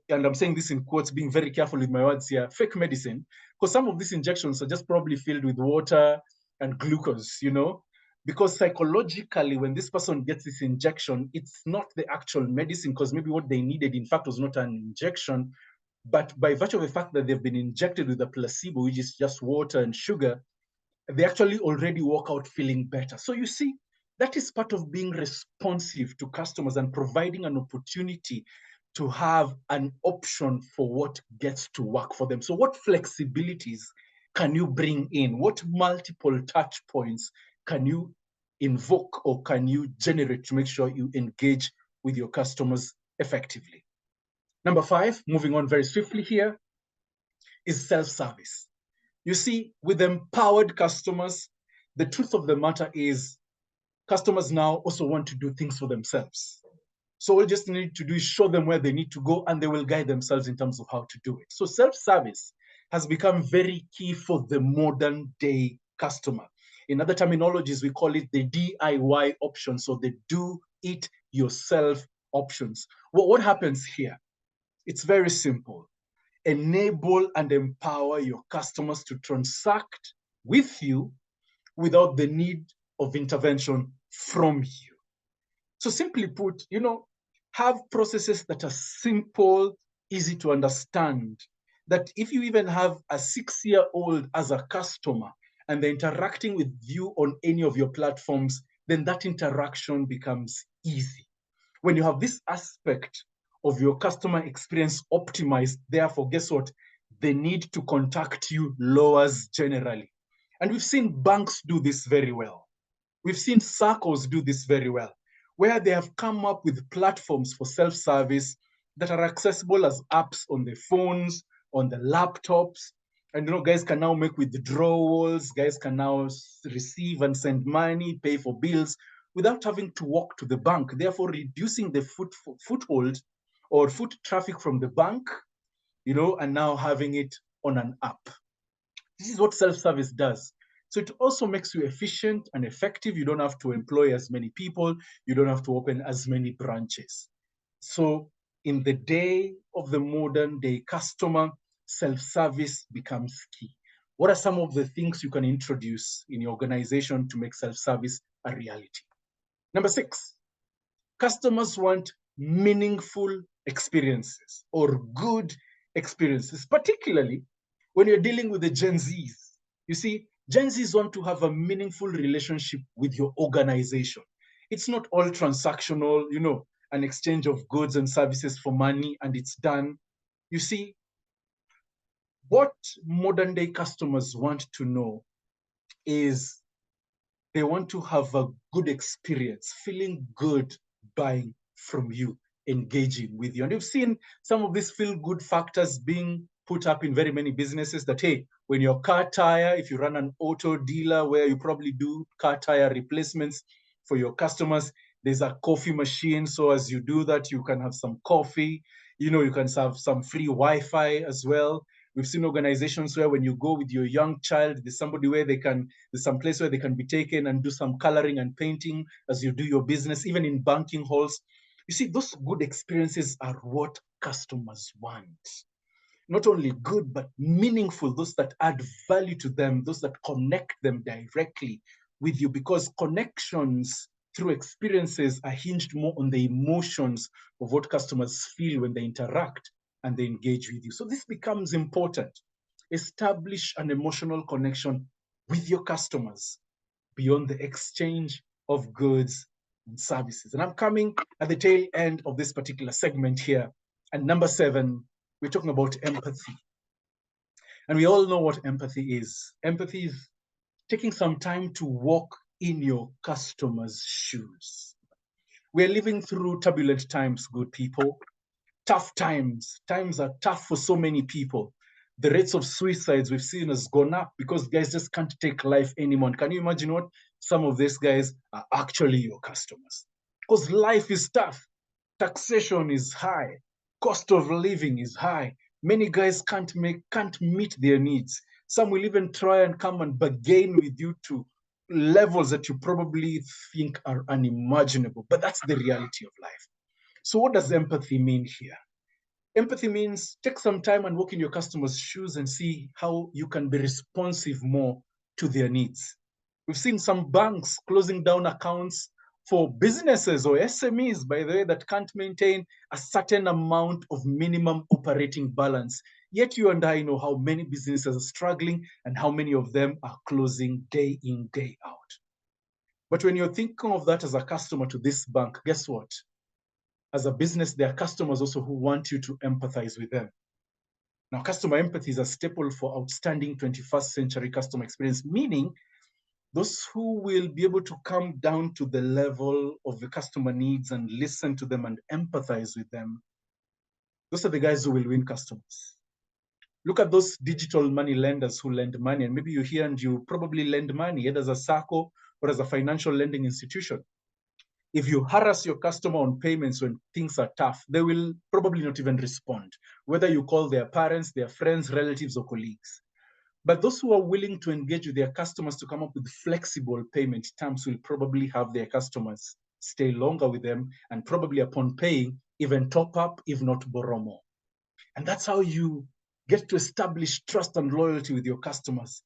and I'm saying this in quotes, being very careful with my words here, fake medicine, because some of these injections are just probably filled with water and glucose, because psychologically, when this person gets this injection, it's not the actual medicine, because maybe what they needed, in fact, was not an injection, but by virtue of the fact that they've been injected with a placebo, which is just water and sugar, they actually already walk out feeling better. So you see, that is part of being responsive to customers and providing an opportunity to have an option for what gets to work for them. So what flexibilities can you bring in? What multiple touch points can you invoke or can you generate to make sure you engage with your customers effectively? Number 5, moving on very swiftly here, is self-service. You see, with empowered customers, the truth of the matter is customers now also want to do things for themselves. So all you just need to do is show them where they need to go and they will guide themselves in terms of how to do it. So self-service has become very key for the modern day customer. In other terminologies, we call it the DIY option, so the do it yourself options. What happens here? It's very simple. Enable and empower your customers to transact with you without the need of intervention from you. So simply put, have processes that are simple, easy to understand, that if you even have a 6-year-old as a customer and they're interacting with you on any of your platforms, then that interaction becomes easy. When you have this aspect of your customer experience optimized, therefore, guess what? The need to contact you lowers generally. And we've seen banks do this very well. We've seen circles do this very well, where they have come up with platforms for self-service that are accessible as apps on the phones, on the laptops. And guys can now make withdrawals, guys can now receive and send money, pay for bills without having to walk to the bank, therefore reducing the foothold or foot traffic from the bank, and now having it on an app. This is what self-service does. So it also makes you efficient and effective. You don't have to employ as many people. You don't have to open as many branches. So in the day of the modern day customer, self-service becomes key. What are some of the things you can introduce in your organization to make self-service a reality? Number 6, customers want meaningful experiences or good experiences, particularly when you're dealing with the Gen Zs. You see, Gen Zs want to have a meaningful relationship with your organization. It's not all transactional, an exchange of goods and services for money and it's done. You see, what modern day customers want to know is they want to have a good experience, feeling good buying from you, engaging with you. And you've seen some of these feel-good factors being put up in very many businesses that, hey, when your car tire, if you run an auto dealer where you probably do car tire replacements for your customers, there's a coffee machine. So as you do that, you can have some coffee. You can have some free Wi-Fi as well. We've seen organizations where when you go with your young child, there's some place where they can be taken and do some coloring and painting as you do your business, even in banking halls. You see, those good experiences are what customers want. Not only good, but meaningful, those that add value to them, those that connect them directly with you, because connections through experiences are hinged more on the emotions of what customers feel when they interact and they engage with you. So this becomes important. Establish an emotional connection with your customers beyond the exchange of goods and services. And I'm coming at the tail end of this particular segment here. And number 7, we're talking about empathy. And we all know what empathy is. Empathy is taking some time to walk in your customer's shoes. We're living through turbulent times, good people. Tough times. Times are tough for so many people. The rates of suicides we've seen has gone up because guys just can't take life anymore. And can you imagine what some of these guys are actually your customers? Because life is tough. Taxation is high. Cost of living is high. Many guys can't meet their needs. Some will even try and come and bargain with you to levels that you probably think are unimaginable. But that's the reality of life. So what does empathy mean here? Empathy means take some time and walk in your customer's shoes and see how you can be responsive more to their needs. We've seen some banks closing down accounts for businesses or SMEs, by the way, that can't maintain a certain amount of minimum operating balance. Yet you and I know how many businesses are struggling and how many of them are closing day in, day out. But when you're thinking of that as a customer to this bank, guess what? As a business, there are customers also who want you to empathize with them. Now, customer empathy is a staple for outstanding 21st century customer experience, meaning those who will be able to come down to the level of the customer needs and listen to them and empathize with them. Those are the guys who will win customers. Look at those digital money lenders who lend money, and maybe you're here and you probably lend money either as a SACCO or as a financial lending institution. If you harass your customer on payments when things are tough, they will probably not even respond, whether you call their parents, their friends, relatives, or colleagues. But those who are willing to engage with their customers to come up with flexible payment terms will probably have their customers stay longer with them, and probably upon paying, even top up, if not borrow more. And that's how you get to establish trust and loyalty with your customers.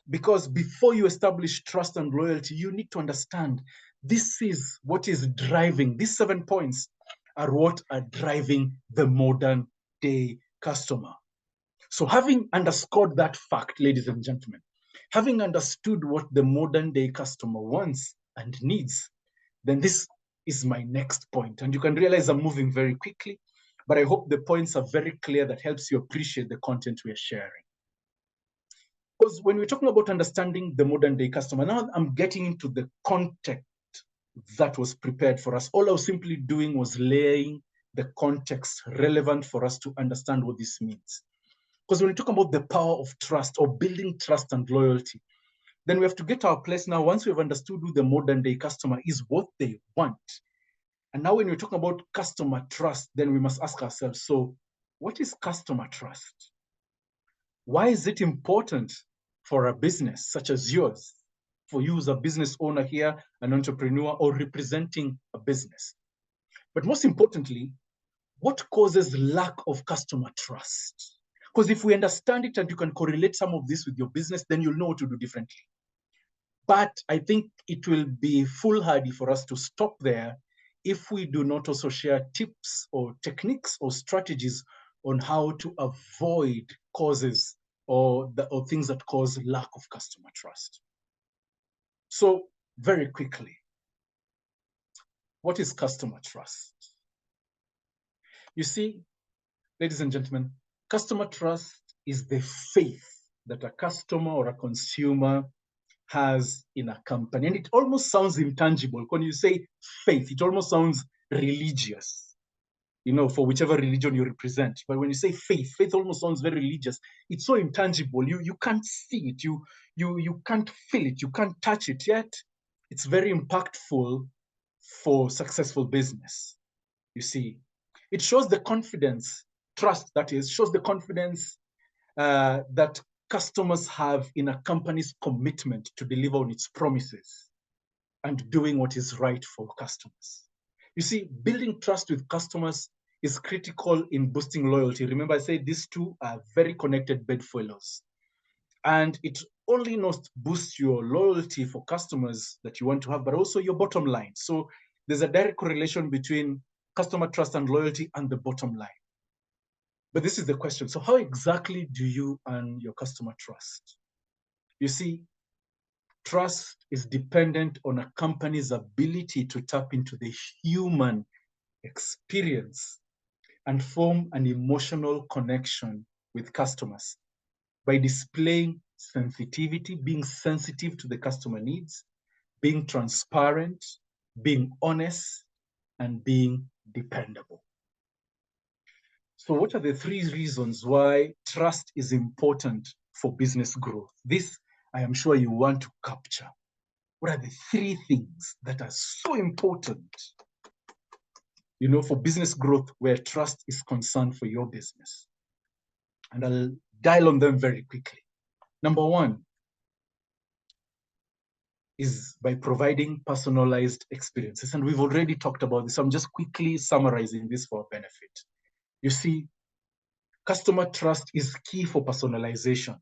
Because before you establish trust and loyalty, you need to understand this is what is driving, these 7 points are what are driving the modern day customer. So having underscored that fact, ladies and gentlemen, having understood what the modern day customer wants and needs, then this is my next point. And you can realize I'm moving very quickly, but I hope the points are very clear that helps you appreciate the content we are sharing. Because when we're talking about understanding the modern day customer, now I'm getting into the context that was prepared for us. All I was simply doing was laying the context relevant for us to understand what this means. Because when we talk about the power of trust or building trust and loyalty, then we have to get our place now. Once we've understood who the modern day customer is, what they want. And now when we're talking about customer trust, then we must ask ourselves, so what is customer trust? Why is it important for a business such as yours, for you as a business owner here, an entrepreneur, or representing a business? But most importantly, what causes lack of customer trust? Because if we understand it and you can correlate some of this with your business, then you'll know what to do differently. But I think it will be foolhardy for us to stop there if we do not also share tips or techniques or strategies on how to avoid causes or things that cause lack of customer trust. So very quickly, what is customer trust? You see, ladies and gentlemen, customer trust is the faith that a customer or a consumer has in a company. And it almost sounds intangible. When you say faith, it almost sounds religious, you know, for whichever religion you represent. But when you say faith, faith almost sounds very religious. It's so intangible. You can't see it. You can't feel it. You can't touch it. Yet it's very impactful for successful business. You see, it shows the confidence, trust that is, shows the confidence that customers have in a company's commitment to deliver on its promises and doing what is right for customers. You see, building trust with customers is critical in boosting loyalty. Remember, I said these two are very connected bedfellows. And it only not boosts your loyalty for customers that you want to have, but also your bottom line. So there's a direct correlation between customer trust and loyalty and the bottom line. But this is the question. So how exactly do you earn your customer trust? You see, trust is dependent on a company's ability to tap into the human experience and form an emotional connection with customers by displaying sensitivity, being sensitive to the customer needs, being transparent, being honest, and being dependable. So what are the 3 reasons why trust is important for business growth? This, I am sure you want to capture. What are the 3 things that are so important, you know, for business growth where trust is concerned for your business? And I'll dial on them very quickly. Number 1 is by providing personalized experiences. And we've already talked about this. I'm just quickly summarizing this for benefit. You see, customer trust is key for personalization.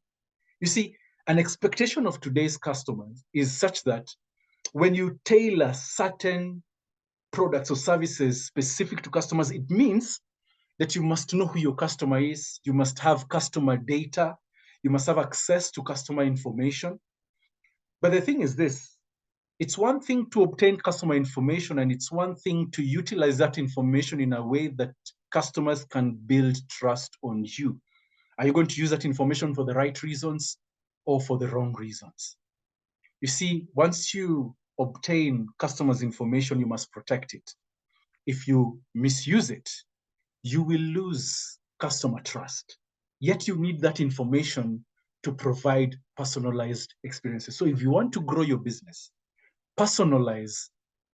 You see, an expectation of today's customers is such that when you tailor certain products or services specific to customers, it means that you must know who your customer is. You must have customer data. You must have access to customer information. But the thing is this, it's one thing to obtain customer information, and it's one thing to utilize that information in a way that customers can build trust on you. Are you going to use that information for the right reasons or for the wrong reasons? You see, once you obtain customers' information, you must protect it. If you misuse it, you will lose customer trust. Yet you need that information to provide personalized experiences. So if you want to grow your business, personalize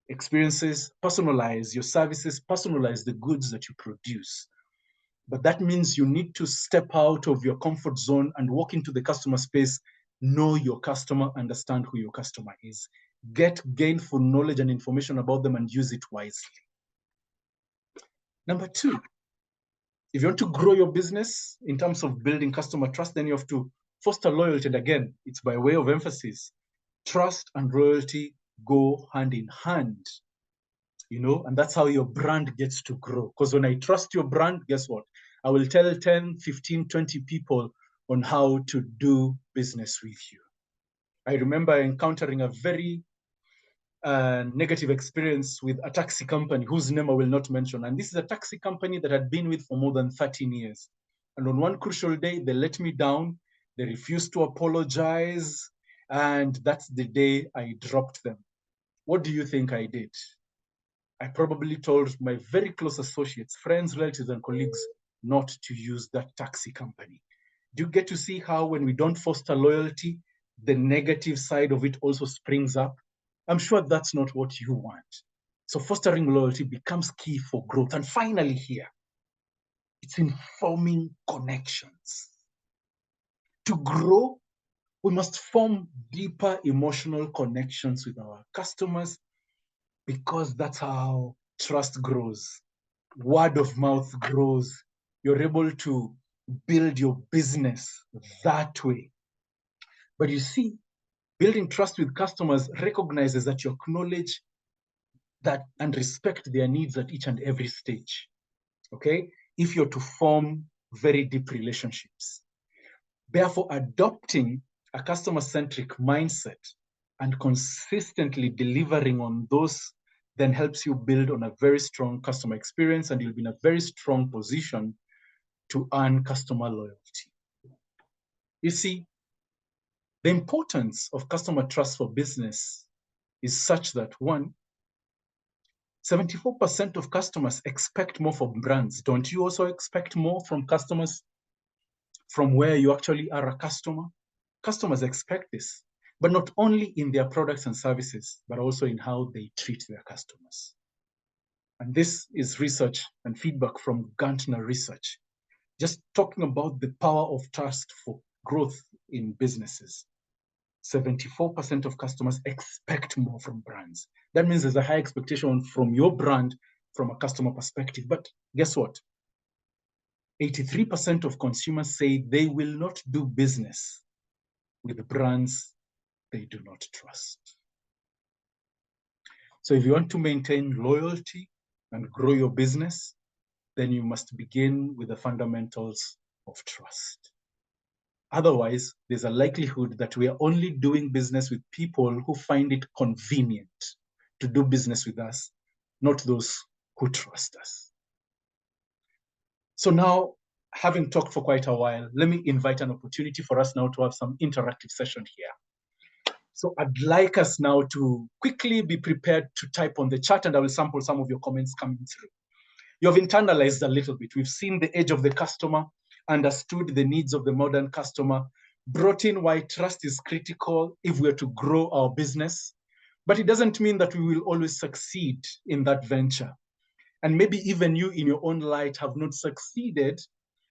experiences, personalize your services, personalize the goods that you produce. But that means you need to step out of your comfort zone and walk into the customer space, know your customer, understand who your customer is, get gainful knowledge and information about them and use it wisely. Number two, if you want to grow your business in terms of building customer trust, then you have to foster loyalty. And again, it's by way of emphasis. Trust and loyalty go hand in hand, you know, and that's how your brand gets to grow. Because when I trust your brand, guess what? I will tell 10, 15, 20 people on how to do business with you. I remember encountering a very negative experience with a taxi company whose name I will not mention. And this is a taxi company that I'd been with for more than 13 years. And on one crucial day, they let me down. They refused to apologize. And that's the day I dropped them. What do you think I did? I probably told my very close associates, friends, relatives, and colleagues not to use that taxi company. Do you get to see how when we don't foster loyalty, the negative side of it also springs up? I'm sure that's not what you want. So fostering loyalty becomes key for growth. And finally here, it's in forming connections. To grow, we must form deeper emotional connections with our customers, because that's how trust grows. Word of mouth grows. You're able to build your business that way. But you see, building trust with customers recognizes that you acknowledge that and respect their needs at each and every stage, okay? If you're to form very deep relationships. Therefore, adopting a customer-centric mindset and consistently delivering on those then helps you build on a very strong customer experience, and you'll be in a very strong position to earn customer loyalty. You see, the importance of customer trust for business is such that, one, 74% of customers expect more from brands. Don't you also expect more from customers from where you actually are a customer? Customers expect this, but not only in their products and services, but also in how they treat their customers. And this is research and feedback from Gartner research, just talking about the power of trust for growth in businesses. 74% of customers expect more from brands. That means there's a high expectation from your brand from a customer perspective. But guess what? 83% of consumers say they will not do business with brands they do not trust. So if you want to maintain loyalty and grow your business, then you must begin with the fundamentals of trust. Otherwise, there's a likelihood that we are only doing business with people who find it convenient to do business with us, not those who trust us. So now, having talked for quite a while, let me invite an opportunity for us now to have some interactive session here. So I'd like us now to quickly be prepared to type on the chat, and I will sample some of your comments coming through. You have internalized a little bit. We've seen the age of the customer, understood the needs of the modern customer, brought in why trust is critical if we're to grow our business. But it doesn't mean that we will always succeed in that venture. And maybe even you in your own light have not succeeded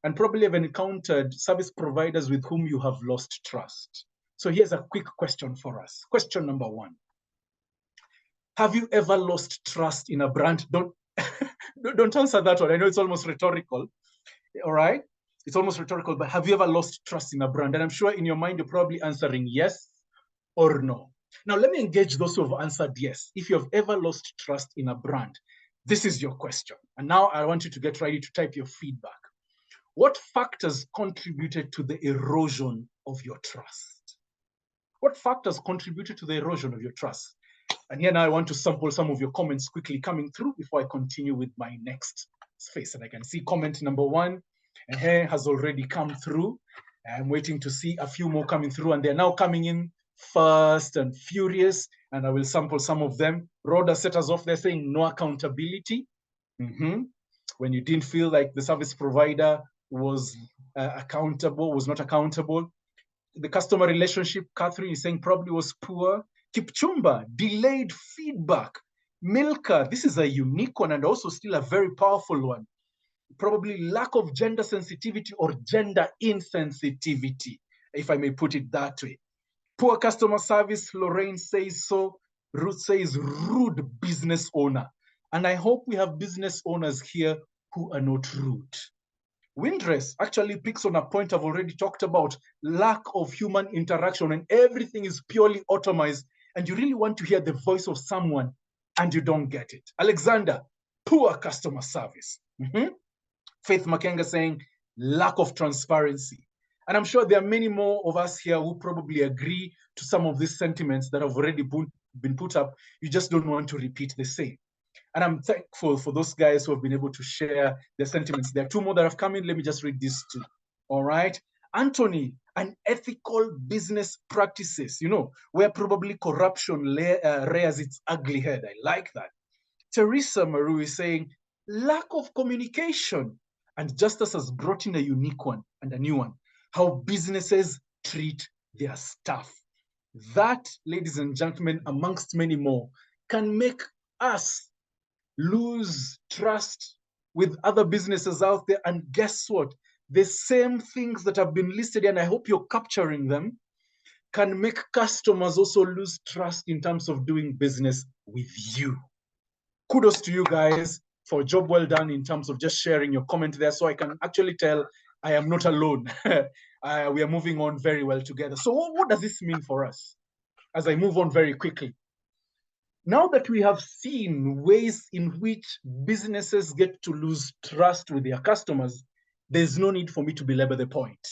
and probably have encountered service providers with whom you have lost trust. So here's a quick question for us. Question number one. Have you ever lost trust in a brand? Don't answer that one. I know it's almost rhetorical, all right? It's almost rhetorical, but have you ever lost trust in a brand? And I'm sure in your mind, you're probably answering yes or no. Now, let me engage those who have answered yes. If you have ever lost trust in a brand, This is your question. And now I want you to get ready to type your feedback. What factors contributed to the erosion of your trust? What factors contributed to the erosion of your trust? And here now I want to sample some of your comments quickly coming through before I continue with my next space. And I can see comment number 1 has already come through. I'm waiting to see a few more coming through, and they're now coming in fast and furious, and I will sample some of them. Rhoda set us off there saying no accountability. When you didn't feel like the service provider was was not accountable. The customer relationship, Catherine is saying, probably was poor. Kipchumba, delayed feedback. Milka, this is a unique one and also still a very powerful one. Probably lack of gender sensitivity or gender insensitivity, if I may put it that way. Poor customer service, Lorraine says so. Ruth says rude business owner. And I hope we have business owners here who are not rude. Windress actually picks on a point I've already talked about, lack of human interaction, and everything is purely automized, and you really want to hear the voice of someone and you don't get it. Alexander, poor customer service. Faith Makenga saying lack of transparency. And I'm sure there are many more of us here who probably agree to some of these sentiments that have already been put up. You just don't want to repeat the same. And I'm thankful for those guys who have been able to share their sentiments. There are 2 more that have come in. Let me just read these 2. All right. Anthony, unethical business practices, where probably corruption rears its ugly head. I like that. Teresa Maru is saying lack of communication. And Justice has brought in a unique one and a new one, how businesses treat their staff. That, ladies and gentlemen, amongst many more, can make us lose trust with other businesses out there. And guess what? The same things that have been listed, and I hope you're capturing them, can make customers also lose trust in terms of doing business with you. Kudos to you guys for a job well done in terms of just sharing your comment there, so I can actually tell I am not alone. We are moving on very well together. So what does this mean for us? As I move on very quickly. Now that we have seen ways in which businesses get to lose trust with their customers, there's no need for me to belabor the point.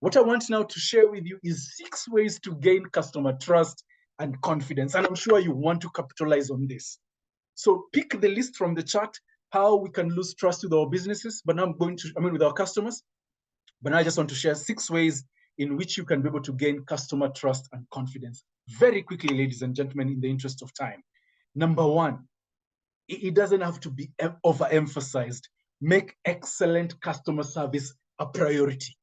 What I want now to share with you is 6 ways to gain customer trust and confidence. And I'm sure you want to capitalize on this. So pick the list from the chart, how we can lose trust with our businesses, but now with our customers. But now I just want to share 6 ways in which you can be able to gain customer trust and confidence. Very quickly, ladies and gentlemen, in the interest of time. Number 1, it doesn't have to be overemphasized. Make excellent customer service a priority.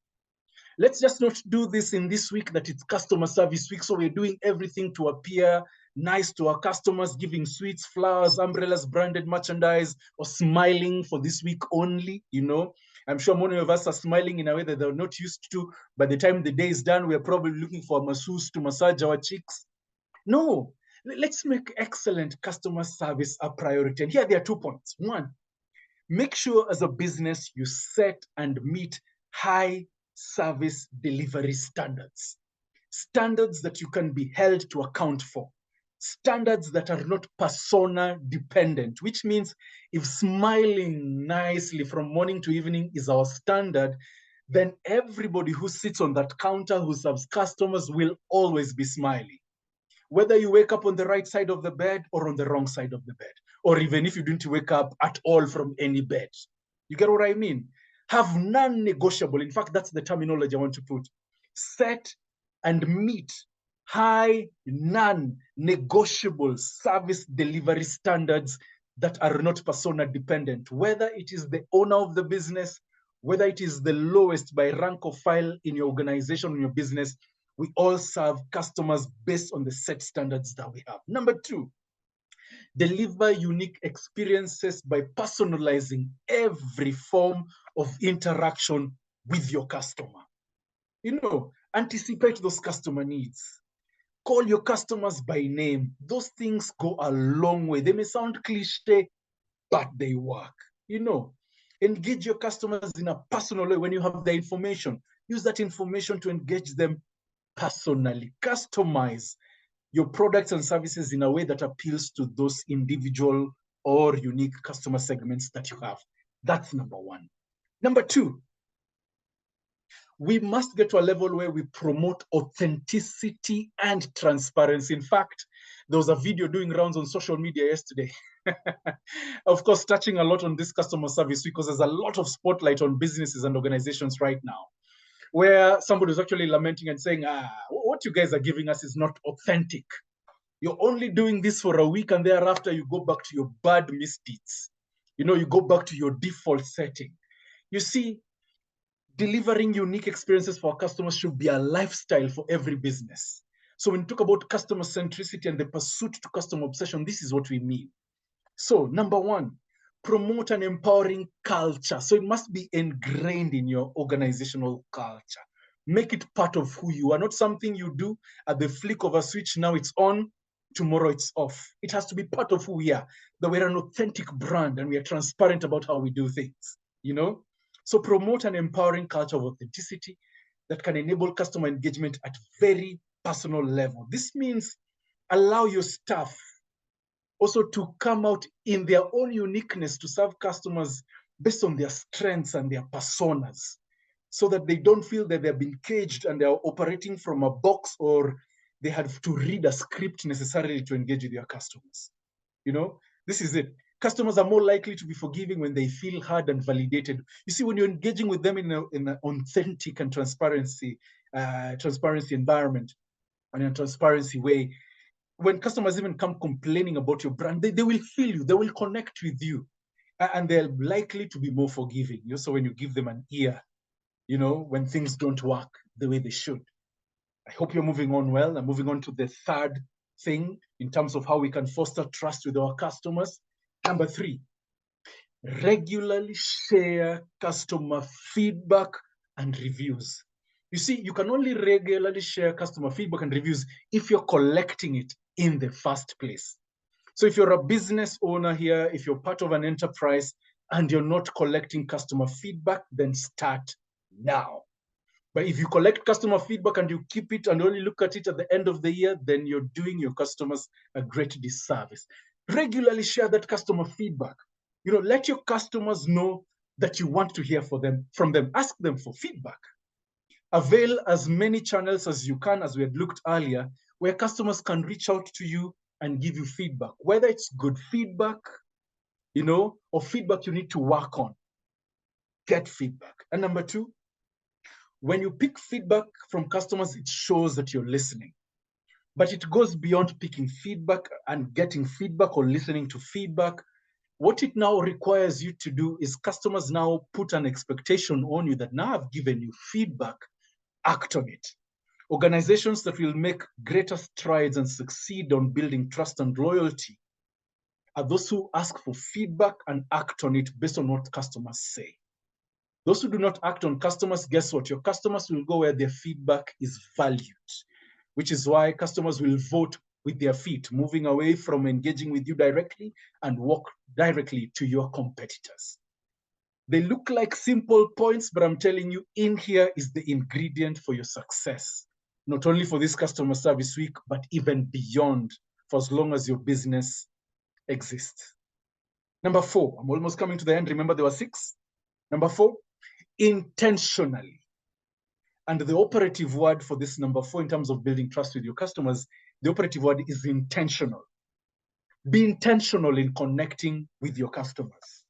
Let's just not do this in this week that it's customer service week, so we're doing everything to appear nice to our customers, giving sweets, flowers, umbrellas, branded merchandise, or smiling for this week only. I'm sure many of us are smiling in a way that they're not used to. By the time the day is done, we're probably looking for a masseuse to massage our cheeks. No, let's make excellent customer service a priority. And here there are 2 points. 1, make sure as a business you set and meet high service delivery standards. Standards that you can be held to account for. Standards that are not persona dependent, which means if smiling nicely from morning to evening is our standard, then everybody who sits on that counter who serves customers will always be smiling. Whether you wake up on the right side of the bed or on the wrong side of the bed, or even if you didn't wake up at all from any bed. You get what I mean? Have non-negotiable, in fact, that's the terminology I want to put. Set and meet high non-negotiable service delivery standards that are not persona dependent, whether it is the owner of the business, whether it is the lowest by rank or file in your organization, in your business. We all serve customers based on the set standards that we have. Number 2, deliver unique experiences by personalizing every form of interaction with your customer. Anticipate those customer needs. Call your customers by name. Those things go a long way. They may sound cliche, but they work. Engage your customers in a personal way. When you have the information, use that information to engage them personally. Customize your products and services in a way that appeals to those individual or unique customer segments that you have. That's number one. Number two, we must get to a level where we promote authenticity and transparency. In fact, there was a video doing rounds on social media yesterday. Of course, touching a lot on this customer service because there's a lot of spotlight on businesses and organizations right now, where somebody was actually lamenting and saying, what you guys are giving us is not authentic. You're only doing this for a week and thereafter you go back to your bad misdeeds. You go back to your default setting. You see, delivering unique experiences for our customers should be a lifestyle for every business. So when we talk about customer centricity and the pursuit to customer obsession, this is what we mean. So number one, promote an empowering culture. So it must be ingrained in your organizational culture. Make it part of who you are, not something you do at the flick of a switch. Now it's on, tomorrow it's off. It has to be part of who we are, that we're an authentic brand and we are transparent about how we do things, So promote an empowering culture of authenticity that can enable customer engagement at very personal level. This means allow your staff also to come out in their own uniqueness to serve customers based on their strengths and their personas, so that they don't feel that they're being caged and they're operating from a box or they have to read a script necessarily to engage with their customers. This is it. Customers are more likely to be forgiving when they feel heard and validated. You see, when you're engaging with them in an authentic and transparency environment and in a transparency way, when customers even come complaining about your brand, they will feel you, they will connect with you, and they're likely to be more forgiving. So when you give them an ear, when things don't work the way they should. I hope you're moving on well. I'm moving on to the third thing in terms of how we can foster trust with our customers. Number three, regularly share customer feedback and reviews. You see, you can only regularly share customer feedback and reviews if you're collecting it in the first place. So if you're a business owner here, if you're part of an enterprise and you're not collecting customer feedback, then start now. But if you collect customer feedback and you keep it and only look at it at the end of the year, then you're doing your customers a great disservice. Regularly share that customer feedback. Let your customers know that you want to hear from them. Ask them for feedback. Avail as many channels as you can, as we had looked earlier, where customers can reach out to you and give you feedback, whether it's good feedback, or feedback you need to work on. Get feedback. And number two, when you pick feedback from customers, it shows that you're listening. But it goes beyond picking feedback and getting feedback or listening to feedback. What it now requires you to do is customers now put an expectation on you that now I've given you feedback, act on it. Organizations that will make greater strides and succeed on building trust and loyalty are those who ask for feedback and act on it based on what customers say. Those who do not act on customers, guess what? Your customers will go where their feedback is valued, which is why customers will vote with their feet, moving away from engaging with you directly and walk directly to your competitors. They look like simple points, but I'm telling you, in here is the ingredient for your success, not only for this customer service week, but even beyond, for as long as your business exists. Number four, I'm almost coming to the end. Remember, there were 6. Number 4, intentionally. And the operative word for this number 4 in terms of building trust with your customers, the operative word is intentional. Be intentional in connecting with your customers.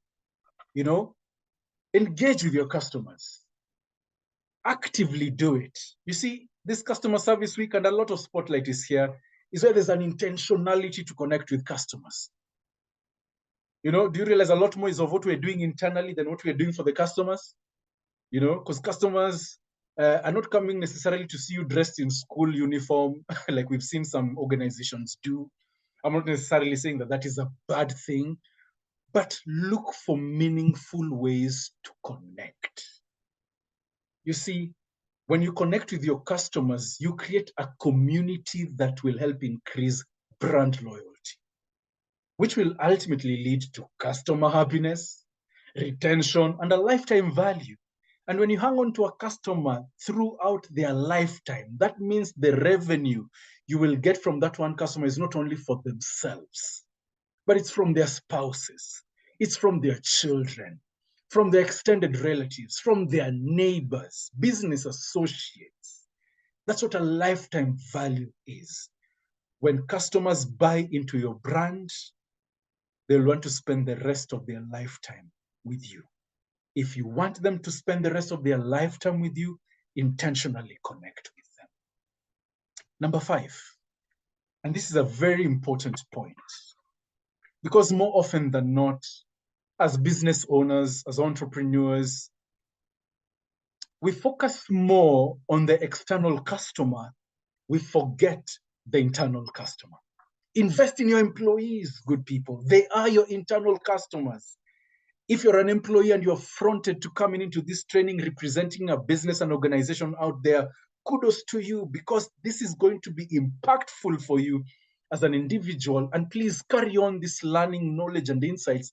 Engage with your customers. Actively do it. You see, this customer service week, and a lot of spotlight is here, is where there's an intentionality to connect with customers. Do you realize a lot more is of what we're doing internally than what we're doing for the customers? Because customers are not coming necessarily to see you dressed in school uniform, like we've seen some organizations do. I'm not necessarily saying that that is a bad thing, but look for meaningful ways to connect. You see, when you connect with your customers, you create a community that will help increase brand loyalty, which will ultimately lead to customer happiness, retention, and a lifetime value. And when you hang on to a customer throughout their lifetime, that means the revenue you will get from that one customer is not only for themselves, but it's from their spouses, it's from their children, from their extended relatives, from their neighbors, business associates. That's what a lifetime value is. When customers buy into your brand, they'll want to spend the rest of their lifetime with you. If you want them to spend the rest of their lifetime with you, intentionally connect with them. Number 5, and this is a very important point, because more often than not, as business owners, as entrepreneurs, we focus more on the external customer. We forget the internal customer. Invest in your employees, good people. They are your internal customers. If you're an employee and you're fronted to coming into this training representing a business and organization out there, kudos to you, because this is going to be impactful for you as an individual. And please carry on this learning, knowledge, and insights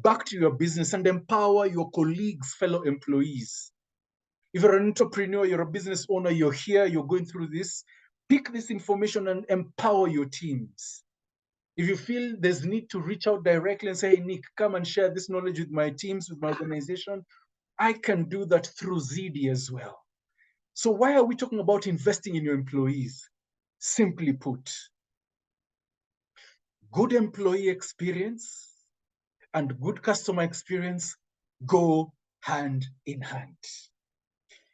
back to your business and empower your colleagues, fellow employees. If you're an entrepreneur, you're a business owner, you're here, you're going through this, pick this information and empower your teams. If you feel there's need to reach out directly and say, hey, Nick, come and share this knowledge with my teams, with my organization, I can do that through ZD as well. So why are we talking about investing in your employees? Simply put, good employee experience and good customer experience go hand in hand.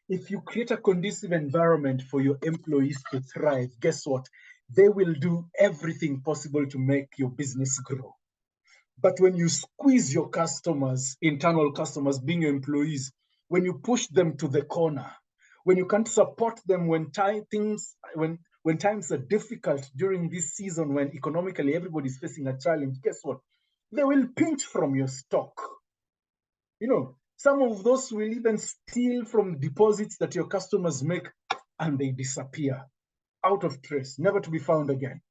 If you create a conducive environment for your employees to thrive, guess what? They will do everything possible to make your business grow. But when you squeeze your customers, internal customers, being your employees, when you push them to the corner, when you can't support them when times are difficult during this season, when economically everybody's facing a challenge, guess what? They will pinch from your stock. You know, some of those will even steal from deposits that your customers make, and they disappear out of trace, never to be found again.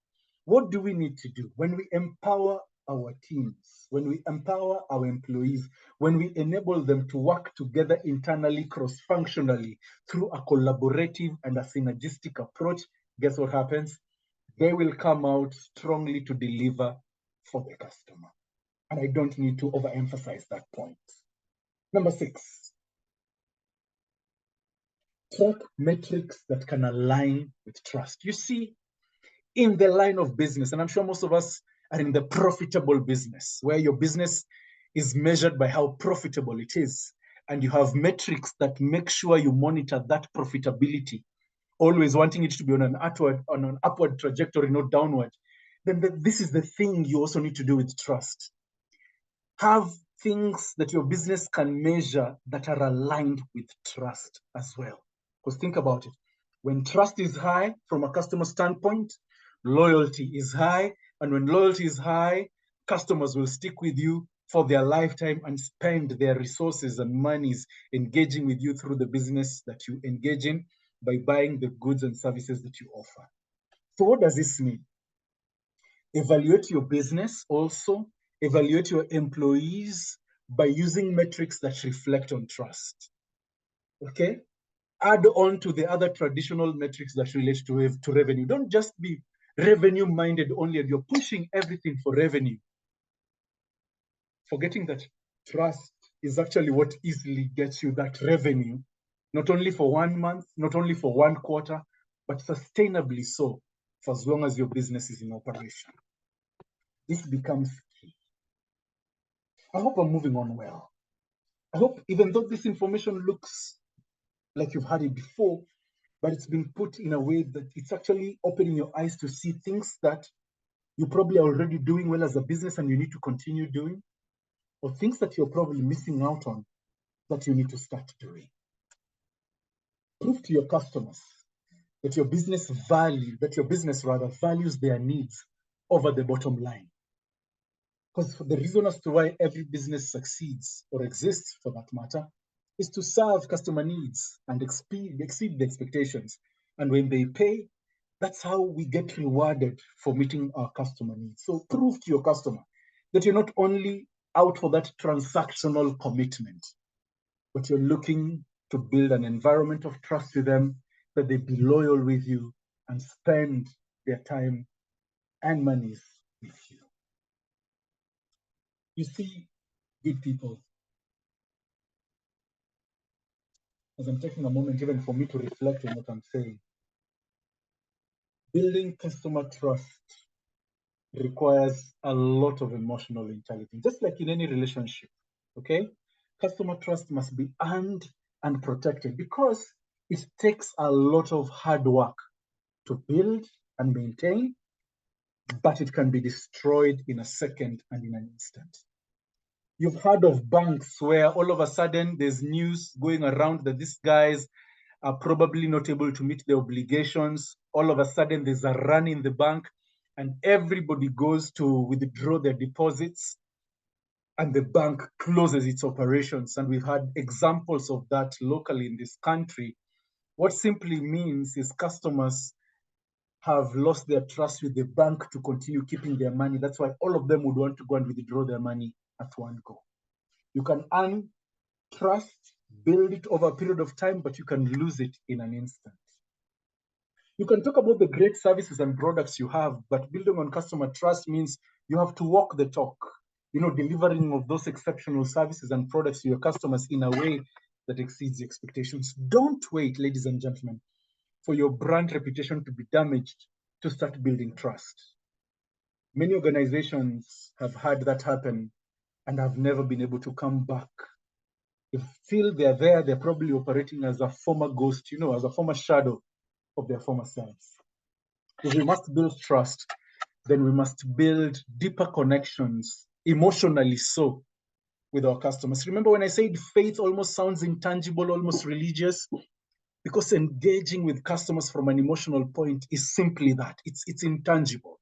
What do we need to do? When we empower our teams, when we empower our employees, when we enable them to work together internally, cross-functionally, through a collaborative and a synergistic approach, guess what happens? They will come out strongly to deliver for the customer. And I don't need to overemphasize that point. Number 6, track metrics that can align with trust. You see, in the line of business, and I'm sure most of us are in the profitable business, where your business is measured by how profitable it is, and you have metrics that make sure you monitor that profitability, always wanting it to be on an upward trajectory, not downward. Then this is the thing you also need to do with trust. Have things that your business can measure that are aligned with trust as well. Because think about it. When trust is high from a customer standpoint, loyalty is high. And when loyalty is high, customers will stick with you for their lifetime and spend their resources and monies engaging with you through the business that you engage in by buying the goods and services that you offer. So what does this mean? Evaluate your business also. Evaluate your employees by using metrics that reflect on trust. Okay? Add on to the other traditional metrics that relate to revenue. Don't just be revenue-minded only and you're pushing everything for revenue. Forgetting that trust is actually what easily gets you that revenue, not only for 1 month, not only for 1 quarter, but sustainably so for as long as your business is in operation. This becomes key. I hope I'm moving on well. I hope even though this information looks like you've had it before, but it's been put in a way that it's actually opening your eyes to see things that you probably are already doing well as a business and you need to continue doing, or things that you're probably missing out on that you need to start doing. Prove to your customers that your business values their needs over the bottom line. Because the reason as to why every business succeeds or exists for that matter is to serve customer needs and exceed the expectations. And when they pay, that's how we get rewarded for meeting our customer needs. So prove to your customer that you're not only out for that transactional commitment, but you're looking to build an environment of trust with them, that they be loyal with you and spend their time and monies with you. You see, good people, as I'm taking a moment even for me to reflect on what I'm saying, building customer trust requires a lot of emotional intelligence, just like in any relationship, okay? Customer trust must be earned and protected because it takes a lot of hard work to build and maintain, but it can be destroyed in a second and in an instant. You've heard of banks where all of a sudden there's news going around that these guys are probably not able to meet their obligations. All of a sudden there's a run in the bank and everybody goes to withdraw their deposits and the bank closes its operations. And we've had examples of that locally in this country. What simply means is customers have lost their trust with the bank to continue keeping their money. That's why all of them would want to go and withdraw their money at one go. You can earn trust, build it over a period of time, but you can lose it in an instant. You can talk about the great services and products you have, but building on customer trust means you have to walk the talk, delivering of those exceptional services and products to your customers in a way that exceeds expectations. Don't wait, ladies and gentlemen, for your brand reputation to be damaged to start building trust. Many organizations have had that happen and have never been able to come back. If still they're there, they're probably operating as a former ghost, as a former shadow of their former selves. If we must build trust, then we must build deeper connections, emotionally so, with our customers. Remember when I said faith almost sounds intangible, almost religious? Because engaging with customers from an emotional point is simply that. It's intangible.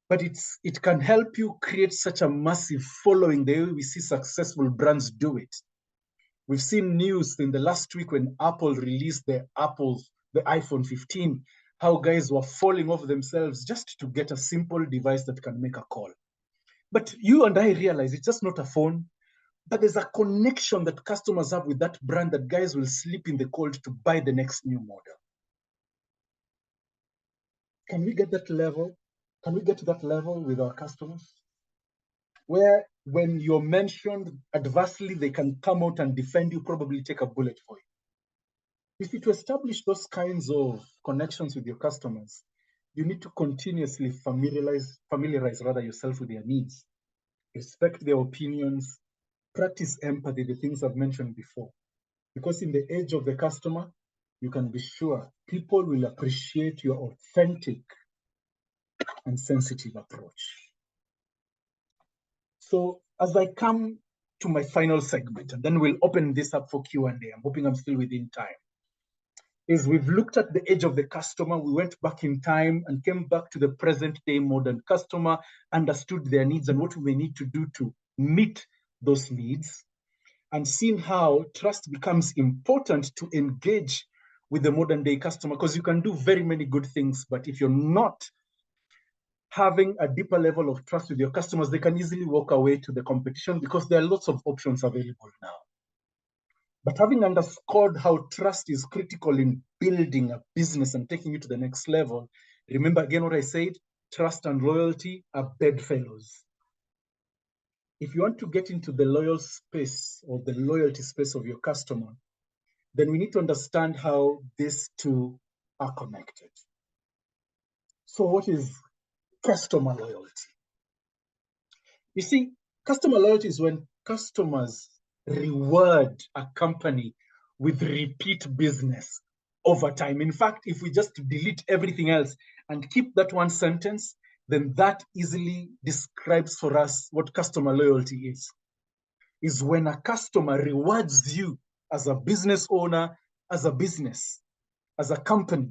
But it can help you create such a massive following the way we see successful brands do it. We've seen news in the last week when Apple released the iPhone 15, how guys were falling off themselves just to get a simple device that can make a call. But you and I realize it's just not a phone, but there's a connection that customers have with that brand that guys will sleep in the cold to buy the next new model. Can we get that level? Can we get to that level with our customers? Where when you're mentioned adversely, they can come out and defend you, probably take a bullet for you. You see, to establish those kinds of connections with your customers, you need to continuously familiarize yourself with their needs, respect their opinions, practice empathy, the things I've mentioned before. Because in the age of the customer, you can be sure people will appreciate your authentic and sensitive approach. So as I come to my final segment, and then we'll open this up for Q&A, I'm hoping I'm still within time, is we've looked at the age of the customer, we went back in time and came back to the present day modern customer, understood their needs and what we may need to do to meet those needs, and seen how trust becomes important to engage with the modern day customer, because you can do very many good things, but if you're not having a deeper level of trust with your customers, they can easily walk away to the competition because there are lots of options available now. But having underscored how trust is critical in building a business and taking you to the next level, remember again what I said, trust and loyalty are bedfellows. If you want to get into the loyal space or the loyalty space of your customer, then we need to understand how these two are connected. So what is customer loyalty? You see, customer loyalty is when customers reward a company with repeat business over time. In fact, if we just delete everything else and keep that one sentence, then that easily describes for us what customer loyalty is when a customer rewards you as a business owner, as a business, as a company,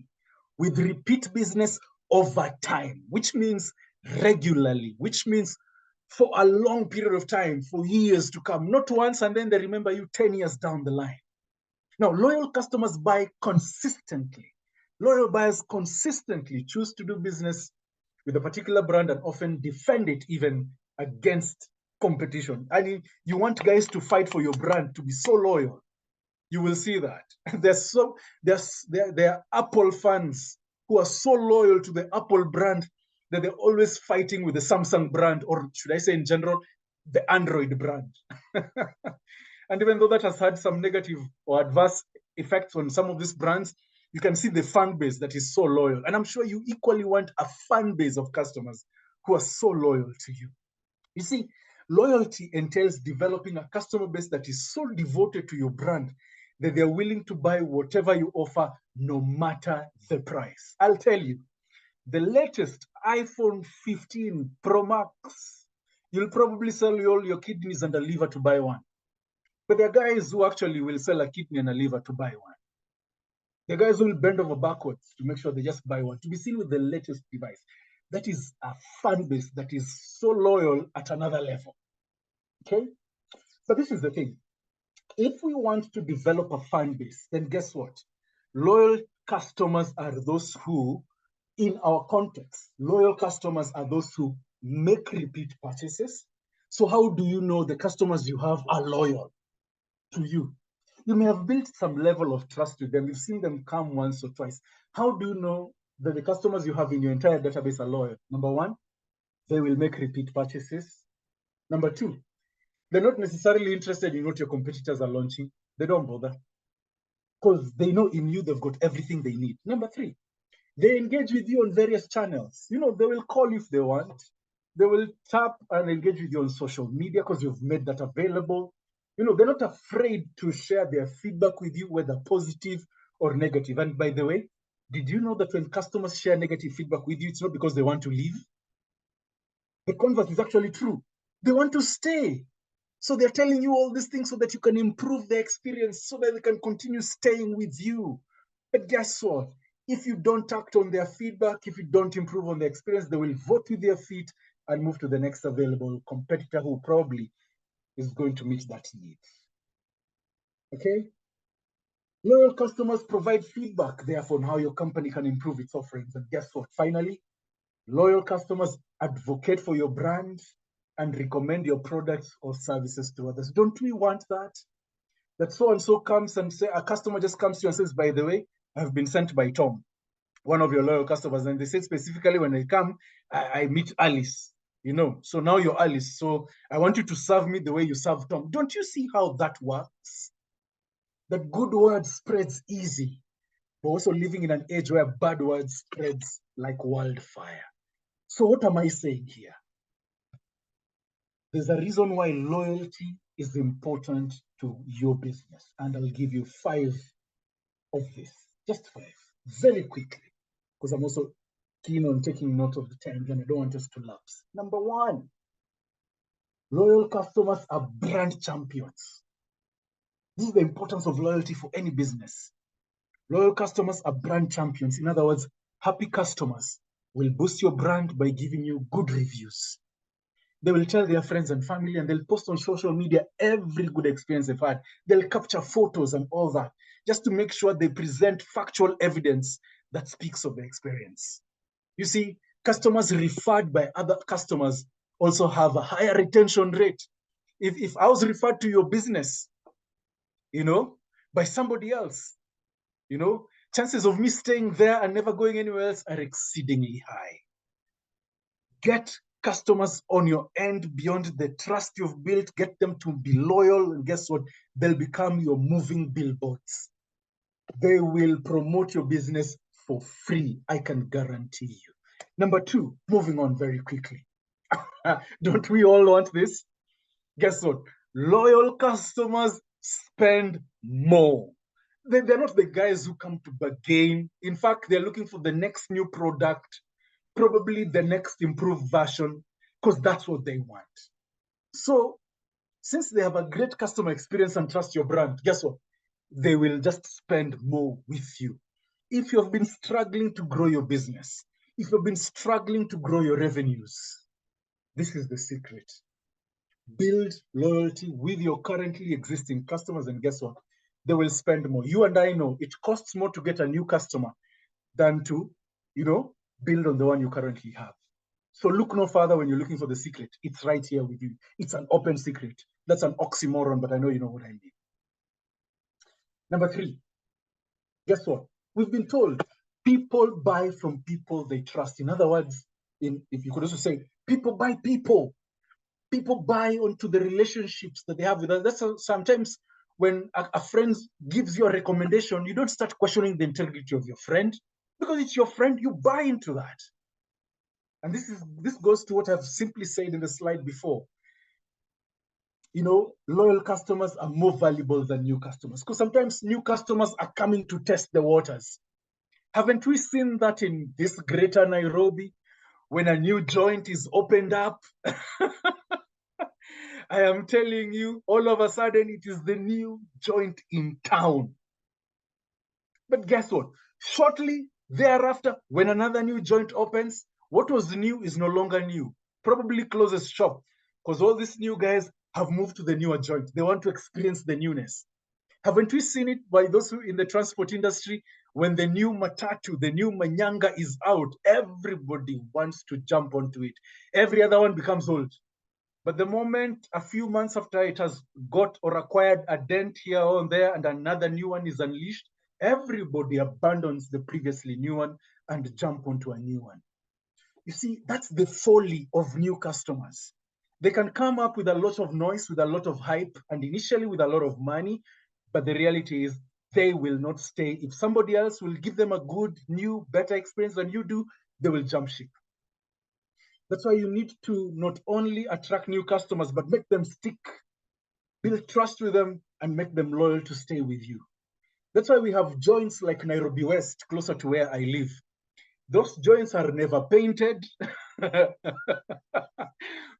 with repeat business over time, which means regularly, which means for a long period of time, for years to come, not once and then they remember you 10 years down the line. Now, loyal customers buy consistently. Loyal buyers consistently choose to do business with a particular brand and often defend it even against competition. I mean, you want guys to fight for your brand to be so loyal. You will see that. There are Apple fans who are so loyal to the Apple brand that they're always fighting with the Samsung brand, or should I say in general, the Android brand. And even though that has had some negative or adverse effects on some of these brands, you can see the fan base that is so loyal. And I'm sure you equally want a fan base of customers who are so loyal to you. You see, loyalty entails developing a customer base that is so devoted to your brand that they're willing to buy whatever you offer, no matter the price. I'll tell you, the latest iPhone 15 Pro Max, you'll probably sell all your kidneys and a liver to buy one. But there are guys who actually will sell a kidney and a liver to buy one. The guys who will bend over backwards to make sure they just buy one, to be seen with the latest device. That is a fan base that is so loyal at another level. Okay? But this is the thing. If we want to develop a fan base, then guess what? Loyal customers are those who, in our context, loyal customers are those who make repeat purchases. So how do you know the customers you have are loyal to you? You may have built some level of trust with them. You've seen them come once or twice. How do you know that the customers you have in your entire database are loyal? Number one, they will make repeat purchases. Number two, they're not necessarily interested in what your competitors are launching. They don't bother because they know in you they've got everything they need. Number three, they engage with you on various channels. You know, they will call you if they want. They will tap and engage with you on social media because you've made that available. You know, they're not afraid to share their feedback with you, whether positive or negative. And by the way, did you know that when customers share negative feedback with you, it's not because they want to leave? The converse is actually true. They want to stay. So they're telling you all these things so that you can improve their experience, so that they can continue staying with you. But guess what? If you don't act on their feedback, if you don't improve on their experience, they will vote with their feet and move to the next available competitor who probably is going to meet that need. Okay? Loyal customers provide feedback, therefore, on how your company can improve its offerings. And guess what? Finally, loyal customers advocate for your brand and recommend your products or services to others. Don't we want that? That so-and-so comes and say, a customer just comes to you and says, by the way, I've been sent by Tom, one of your loyal customers. And they say specifically when they come, I meet Alice, you know, so now you're Alice. So I want you to serve me the way you serve Tom. Don't you see how that works? That good word spreads easy. We're also living in an age where bad words spreads like wildfire. So what am I saying here? There's a reason why loyalty is important to your business. And I'll give you 5 of this, just 5, very quickly, because I'm also keen on taking note of the time and I don't want us to lapse. Number 1, loyal customers are brand champions. This is the importance of loyalty for any business. Loyal customers are brand champions. In other words, happy customers will boost your brand by giving you good reviews. They will tell their friends and family, and they'll post on social media every good experience they've had. They'll capture photos and all that, just to make sure they present factual evidence that speaks of the experience. You see, customers referred by other customers also have a higher retention rate. If I was referred to your business, you know, by somebody else, you know, chances of me staying there and never going anywhere else are exceedingly high. Get customers on your end beyond the trust you've built, get them to be loyal, and guess what? They'll become your moving billboards. They will promote your business for free, I can guarantee you. Number 2, moving on very quickly. Don't we all want this? Guess what? Loyal customers spend more. They're not the guys who come to bargain. In fact, they're looking for the next new product, probably the next improved version, because that's what they want. So since they have a great customer experience and trust your brand, guess what? They will just spend more with you. If you've been struggling to grow your business, if you've been struggling to grow your revenues, this is the secret. Build loyalty with your currently existing customers, and guess what? They will spend more. You and I know it costs more to get a new customer than to, you know, build on the one you currently have. So look no further when you're looking for the secret. It's right here with you. It's an open secret. That's an oxymoron, but I know you know what I mean. Number 3, guess what? We've been told people buy from people they trust. In other words, if you could also say, people buy people. People buy onto the relationships that they have with us. That's sometimes when a friend gives you a recommendation, you don't start questioning the integrity of your friend because it's your friend, you buy into that. And this goes to what I've simply said in the slide before. You know, loyal customers are more valuable than new customers because sometimes new customers are coming to test the waters. Haven't we seen that in this greater Nairobi when a new joint is opened up? I am telling you, all of a sudden it is the new joint in town. But guess what? Shortly thereafter, when another new joint opens, what was new is no longer new. Probably closes shop because all these new guys have moved to the newer joint. They want to experience the newness. Haven't we seen it by those who in the transport industry? When the new matatu, the new manyanga is out, everybody wants to jump onto it. Every other one becomes old. But the moment a few months after it has got or acquired a dent here or there and another new one is unleashed, everybody abandons the previously new one and jump onto a new one. You see, that's the folly of new customers. They can come up with a lot of noise, with a lot of hype, and initially with a lot of money, but the reality is they will not stay. If somebody else will give them a good, new, better experience than you do, they will jump ship. That's why you need to not only attract new customers, but make them stick, build trust with them, and make them loyal to stay with you. That's why we have joints like Nairobi West, closer to where I live. Those joints are never painted.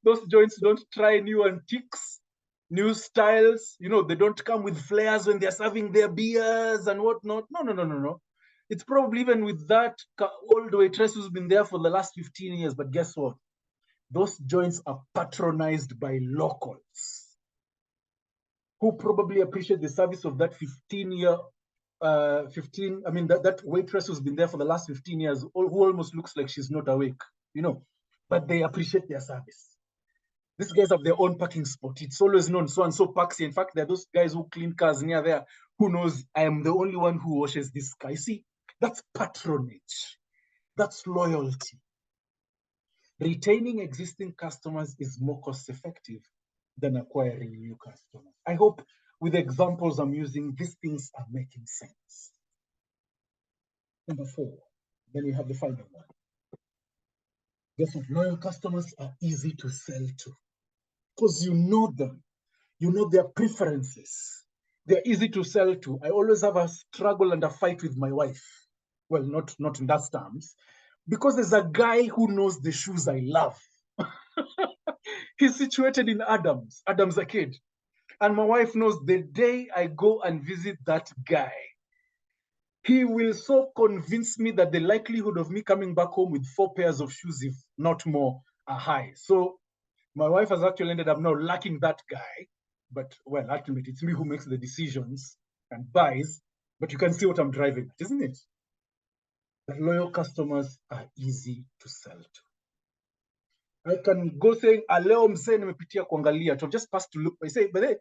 Those joints don't try new antiques, new styles. You know, they don't come with flares when they're serving their beers and whatnot. No. It's probably even with that old waitress who's been there for the last 15 years. But guess what? Those joints are patronized by locals who probably appreciate the service of that that waitress who's been there for the last 15 years, who almost looks like she's not awake, you know, but they appreciate their service. These guys have their own parking spot. It's always known so-and-so parks here. In fact, there are those guys who clean cars near there. Who knows, I am the only one who washes this car. You see, that's patronage. That's loyalty. Retaining existing customers is more cost-effective than acquiring new customers. I hope with the examples I'm using, these things are making sense. Number 4, then we have the final one. Guess what? Loyal customers are easy to sell to because you know them. You know their preferences. They're easy to sell to. I always have a struggle and a fight with my wife. Well, not in that terms, because there's a guy who knows the shoes I love. He's situated in Adams Arcade. And my wife knows the day I go and visit that guy, he will so convince me that the likelihood of me coming back home with 4 pairs of shoes, if not more, are high. So my wife has actually ended up now lacking that guy. But, well, ultimately, it's me who makes the decisions and buys. But you can see what I'm driving at, isn't it? The loyal customers are easy to sell to. I can go saying, leo msee nimepitia kuangalia, to just pass to look. I say, but hey,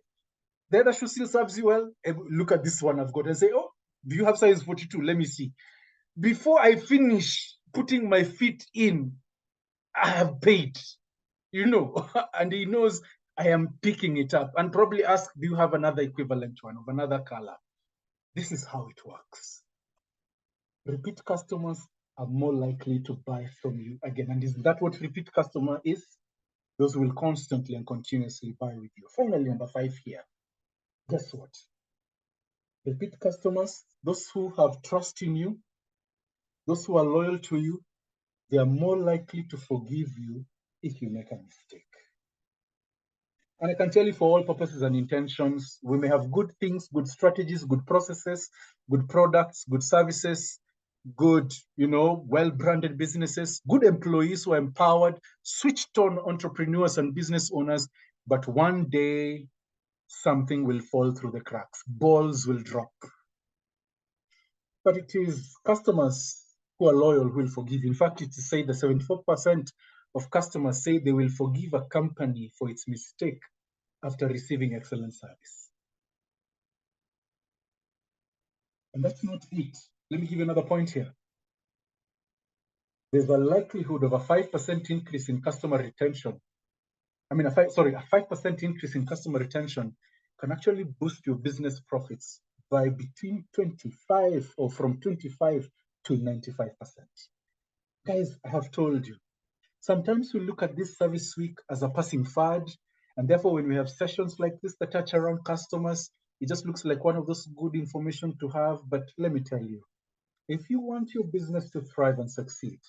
the other shoe still serves you well. Look at this one I've got. And say, oh, do you have size 42? Let me see. Before I finish putting my feet in, I have paid, you know, and he knows I am picking it up and probably ask, do you have another equivalent one of another color? This is how it works. Repeat customers are more likely to buy from you again. And isn't that what repeat customer is? Those who will constantly and continuously buy with you. Finally, number 5 here. Guess what? Repeat customers, those who have trust in you, those who are loyal to you, they are more likely to forgive you if you make a mistake. And I can tell you, for all purposes and intentions, we may have good things, good strategies, good processes, good products, good services, good, well-branded businesses, good employees who are empowered, switched on entrepreneurs and business owners. But one day, something will fall through the cracks. Balls will drop. But it is customers who are loyal who will forgive. In fact, it is said that 74% of customers say they will forgive a company for its mistake after receiving excellent service. And that's not it. Let me give you another point here. There's a likelihood of a 5% increase in customer retention a 5% increase in customer retention can actually boost your business profits by between 25 or from 25 to 95%. Guys, I have told you, sometimes we look at this service week as a passing fad, and therefore when we have sessions like this that touch around customers, it just looks like one of those good information to have. But let me tell you, if you want your business to thrive and succeed,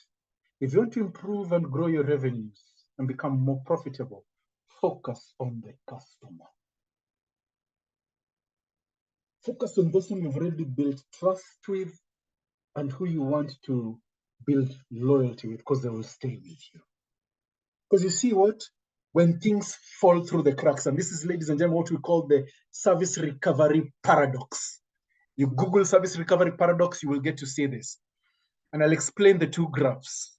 if you want to improve and grow your revenues and become more profitable, focus on the customer. Focus on those whom you've already built trust with and who you want to build loyalty with, because they will stay with you. Because you see what? When things fall through the cracks, and this is, ladies and gentlemen, what we call the service recovery paradox. You Google service recovery paradox, you will get to see this. And I'll explain the two graphs.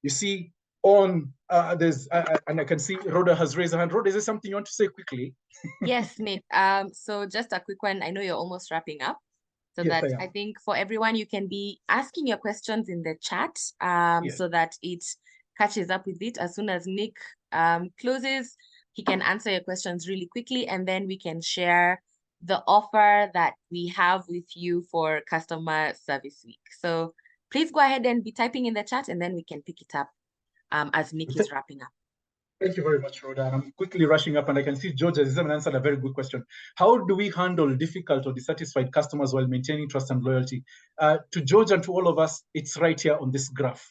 You see, on there's and I can see Rhoda has raised her hand. Rhoda, is there something you want to say quickly? Yes, Nick. So just a quick one. I know you're almost wrapping up. So Yes, that I am. I think for everyone, you can be asking your questions in the chat Yes. so that it catches up with it. As soon as Nick closes, he can answer your questions really quickly, and then we can share the offer that we have with you for Customer Service Week. So please go ahead and be typing in the chat, and then we can pick it up as Nick is wrapping up. Thank you very much, Rhoda. I'm quickly rushing up, and I can see George has even answered a very good question. How do we handle difficult or dissatisfied customers while maintaining trust and loyalty? To George and to all of us, it's right here on this graph.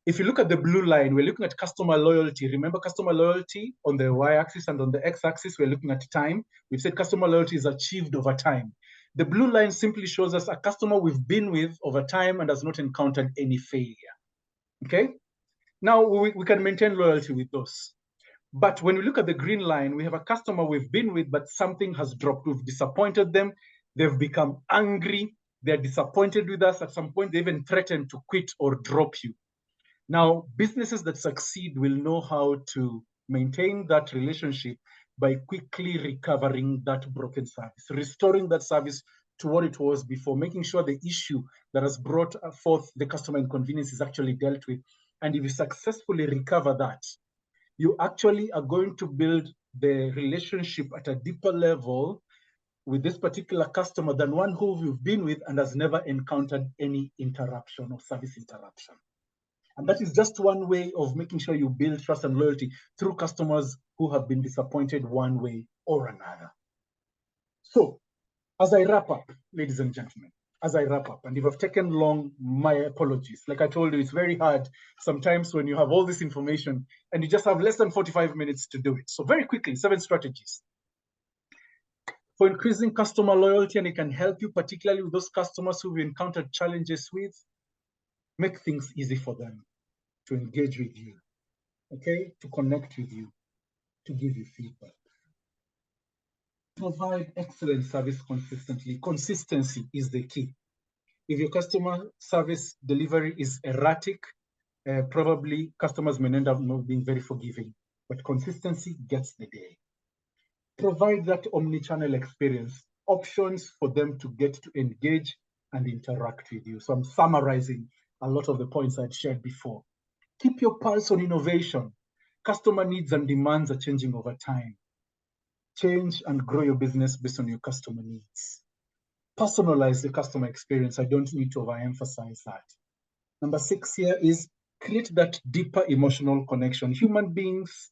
If you look at the blue line, we're looking at customer loyalty. Remember customer loyalty on the y-axis, and on the x-axis, we're looking at time. We've said customer loyalty is achieved over time. The blue line simply shows us a customer we've been with over time and has not encountered any failure. Okay? Now, we can maintain loyalty with those. But when we look at the green line, we have a customer we've been with, but something has dropped. We've disappointed them. They've become angry. They're disappointed with us. At some point, they even threaten to quit or drop you. Now, businesses that succeed will know how to maintain that relationship by quickly recovering that broken service, restoring that service to what it was before, making sure the issue that has brought forth the customer inconvenience is actually dealt with. And if you successfully recover that, you actually are going to build the relationship at a deeper level with this particular customer than one who you've been with and has never encountered any interruption or service interruption. And that is just one way of making sure you build trust and loyalty through customers who have been disappointed one way or another. So, as I wrap up, ladies and gentlemen, as I wrap up, and if I've taken long, my apologies. Like I told you, it's very hard sometimes when you have all this information and you just have less than 45 minutes to do it. So very quickly, 7 strategies for increasing customer loyalty, and it can help you particularly with those customers who've encountered challenges with. Make things easy for them to engage with you, okay? To connect with you, to give you feedback. Provide excellent service consistently. Consistency is the key. If your customer service delivery is erratic, probably customers may end up not being very forgiving, but consistency gets the day. Provide that omni-channel experience, options for them to get to engage and interact with you. So I'm summarizing a lot of the points I'd shared before. Keep your pulse on innovation. Customer needs and demands are changing over time. Change and grow your business based on your customer needs. Personalize the customer experience. I don't need to overemphasize that. Number 6 here is create that deeper emotional connection. Human beings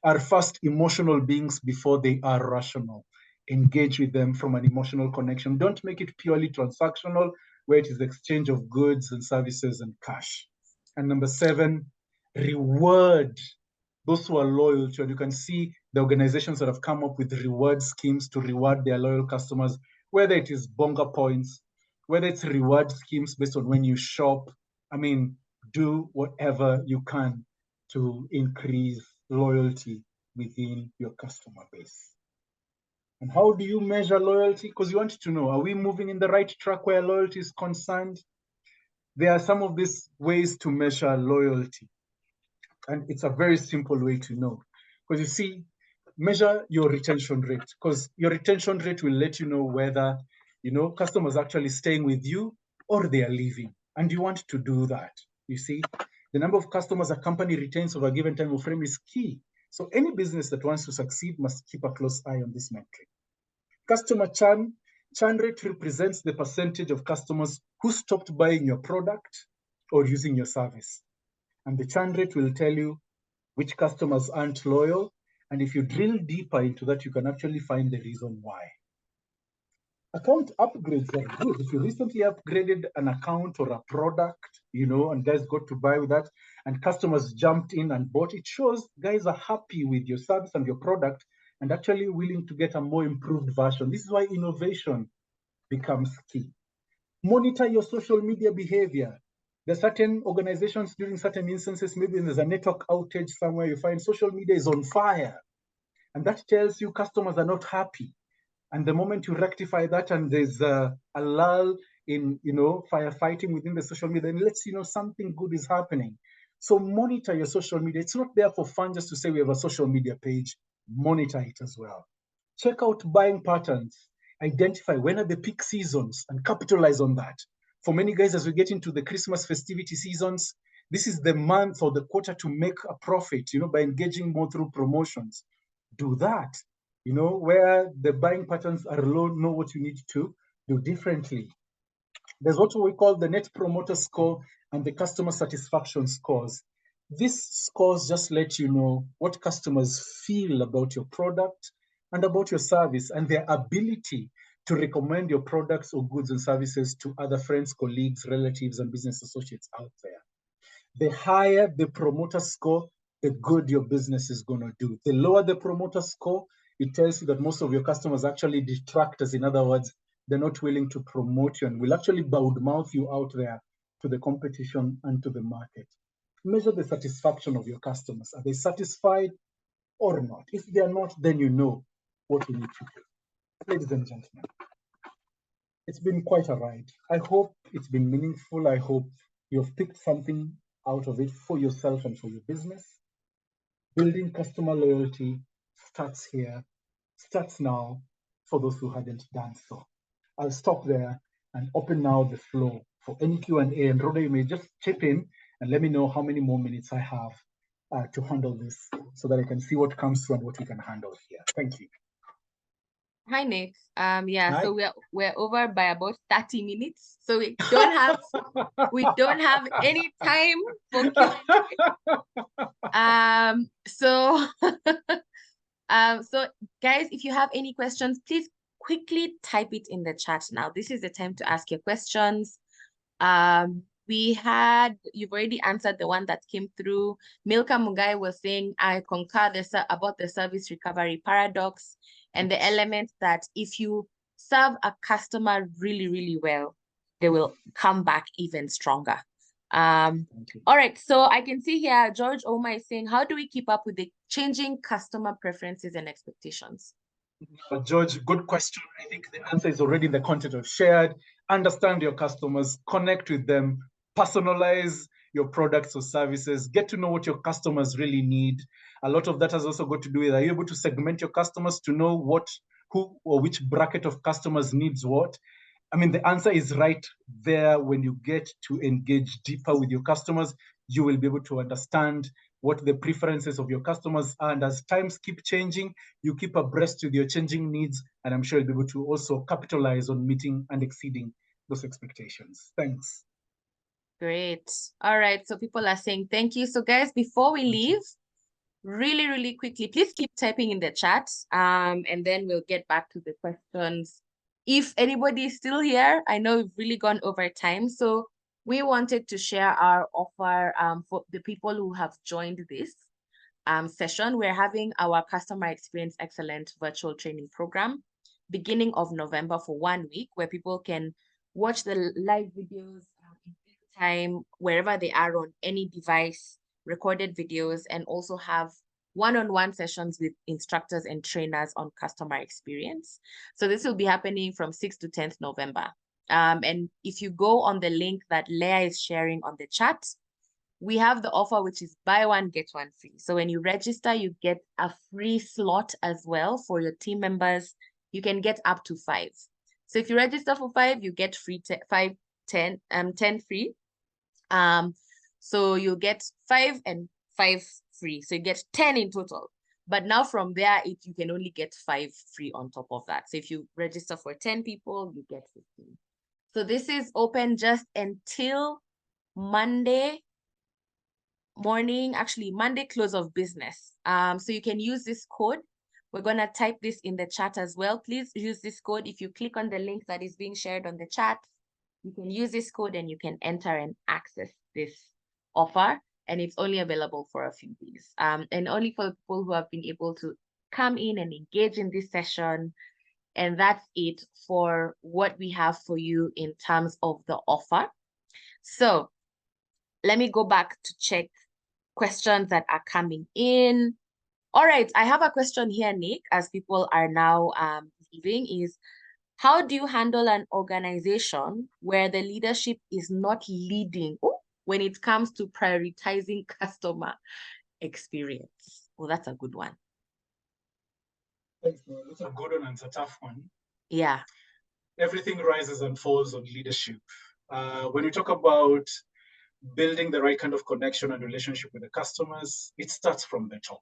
are first emotional beings before they are rational. Engage with them from an emotional connection. Don't make it purely transactional, where it is exchange of goods and services and cash. And number 7, reward those who are loyal to you. And you can see the organizations that have come up with reward schemes to reward their loyal customers, whether it is bonga points, whether it's reward schemes based on when you shop. I mean, do whatever you can to increase loyalty within your customer base. And how do you measure loyalty? Because you want to know, are we moving in the right track where loyalty is concerned? There are some of these ways to measure loyalty. And it's a very simple way to know. Because you see, measure your retention rate, because your retention rate will let you know whether, customers actually staying with you or they are leaving. And you want to do that. You see, the number of customers a company retains over a given time frame is key So any business that wants to succeed must keep a close eye on this metric. Customer churn rate represents the percentage of customers who stopped buying your product or using your service. And the churn rate will tell you which customers aren't loyal. And if you drill deeper into that, you can actually find the reason why. Account upgrades are good. If you recently upgraded an account or a product, and guys got to buy with that, and customers jumped in and bought, it shows guys are happy with your service and your product and actually willing to get a more improved version. This is why innovation becomes key. Monitor your social media behavior. There's certain organizations during certain instances, maybe there's a network outage somewhere, you find social media is on fire. And that tells you customers are not happy. And the moment you rectify that and there's a lull in, firefighting within the social media, then it lets you know something good is happening. So monitor your social media. It's not there for fun just to say we have a social media page. Monitor it as well. Check out buying patterns. Identify when are the peak seasons and capitalize on that. For many guys, as we get into the Christmas festivity seasons, this is the month or the quarter to make a profit, by engaging more through promotions. Do that. Where the buying patterns are low, know what you need to do differently. There's what we call the Net Promoter Score and the Customer Satisfaction Scores. These scores just let you know what customers feel about your product and about your service and their ability to recommend your products or goods and services to other friends, colleagues, relatives, and business associates out there. The higher the promoter score, the good your business is going to do. The lower the promoter score, it tells you that most of your customers actually detractors. In other words, they're not willing to promote you and will actually mouth you out there to the competition and to the market. Measure the satisfaction of your customers. Are they satisfied or not? If they are not, then you know what you need to do. Ladies and gentlemen, it's been quite a ride. I hope it's been meaningful. I hope you've picked something out of it for yourself and for your business. Building customer loyalty starts here, starts now for those who hadn't done so. I'll stop there and open now the floor for any Q&A. And Rhoda, you may just chip in and let me know how many more minutes I have to handle this so that I can see what comes through and what we can handle here. Thank you. Hi, Nick. Hi. So we're over by about 30 minutes. So we don't have any time for Q&A. So guys, if you have any questions, please quickly type it in the chat now. This is the time to ask your questions. You've already answered the one that came through. Milka Mugai was saying, I concur about the service recovery paradox and the element that if you serve a customer really, really well, they will come back even stronger. All right, so I can see here, George Oma is saying, how do we keep up with the changing customer preferences and expectations? George, good question. I think the answer is already in the content I've shared. Understand your customers, connect with them, personalize your products or services, get to know what your customers really need. A lot of that has also got to do with, are you able to segment your customers to know who or which bracket of customers needs what? I mean, the answer is right there. When you get to engage deeper with your customers, you will be able to understand what the preferences of your customers are. And as times keep changing, you keep abreast with your changing needs. And I'm sure you'll be able to also capitalize on meeting and exceeding those expectations. Thanks. Great. All right. So people are saying thank you. So guys, before we leave, really, really quickly, please keep typing in the chat. And then we'll get back to the questions. If anybody is still here, I know we've really gone over time. So we wanted to share our offer for the people who have joined this session. We're having our Customer Experience Excellent virtual training program beginning of November for 1 week, where people can watch the live videos in real time, wherever they are on any device, recorded videos, and also have one-on-one sessions with instructors and trainers on customer experience. So this will be happening from 6th to 10th November. And if you go on the link that Leah is sharing on the chat, we have the offer, which is buy one, get one free. So when you register, you get a free slot as well for your team members. You can get up to 5. So if you register for 5, you get free 10 free. So you'll get 5 and 5 free. So you get 10 in total. But now from there, you can only get 5 free on top of that. So if you register for 10 people, you get 15. So this is open just until Monday morning, actually Monday close of business. So you can use this code. We're going to type this in the chat as well. Please use this code. If you click on the link that is being shared on the chat, you can use this code and you can enter and access this offer. And it's only available for a few days. And only for people who have been able to come in and engage in this session. And that's it for what we have for you in terms of the offer. So let me go back to check questions that are coming in. All right, I have a question here, Nick, as people are now leaving, is how do you handle an organization where the leadership is not leading when it comes to prioritizing customer experience? Oh, that's a good one. Thanks, Noel. That's a good one and it's a tough one. Yeah. Everything rises and falls on leadership. When we talk about building the right kind of connection and relationship with the customers, it starts from the top.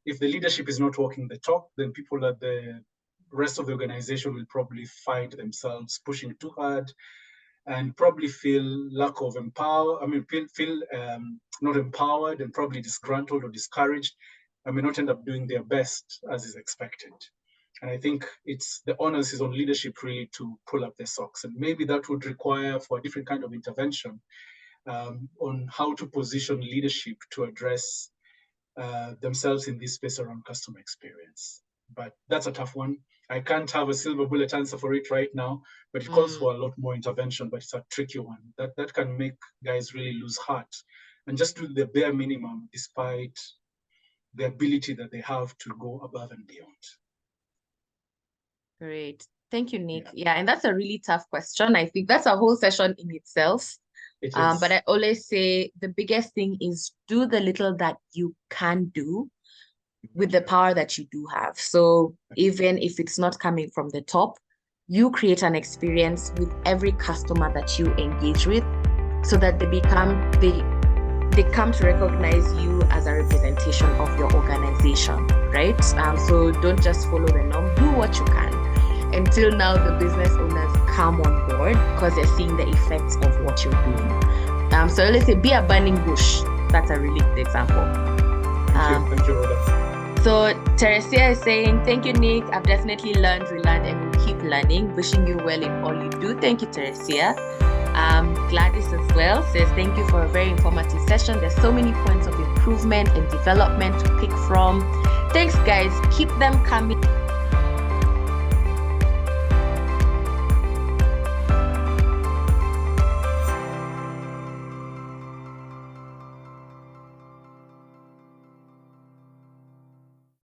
If the leadership is not walking the talk, then people at the rest of the organization will probably find themselves pushing too hard and probably feel lack of feel not empowered and probably disgruntled or discouraged and may not end up doing their best as is expected. And I think it's the onus is on leadership really to pull up their socks. And maybe that would require for a different kind of intervention on how to position leadership to address themselves in this space around customer experience. But that's a tough one. I can't have a silver bullet answer for it right now, but it calls for a lot more intervention, but it's a tricky one. That can make guys really lose heart and just do the bare minimum despite the ability that they have to go above and beyond. Great. Thank you, Nick. Yeah, and that's a really tough question. I think that's a whole session in itself. But I always say the biggest thing is do the little that you can do with the power that you do have. So even if it's not coming from the top, you create an experience with every customer that you engage with so that they come to recognize you as a representation of your organization, right? So don't just follow the norm, do what you can. Until now, the business owners come on board because they're seeing the effects of what you're doing. So let's say be a burning bush. That's a really good example. Thank you, Rhoda. So Teresia is saying, thank you, Nick. I've definitely learned, relearned, and will keep learning. Wishing you well in all you do. Thank you, Teresia. Gladys as well says, thank you for a very informative session. There's so many points of improvement and development to pick from. Thanks, guys. Keep them coming.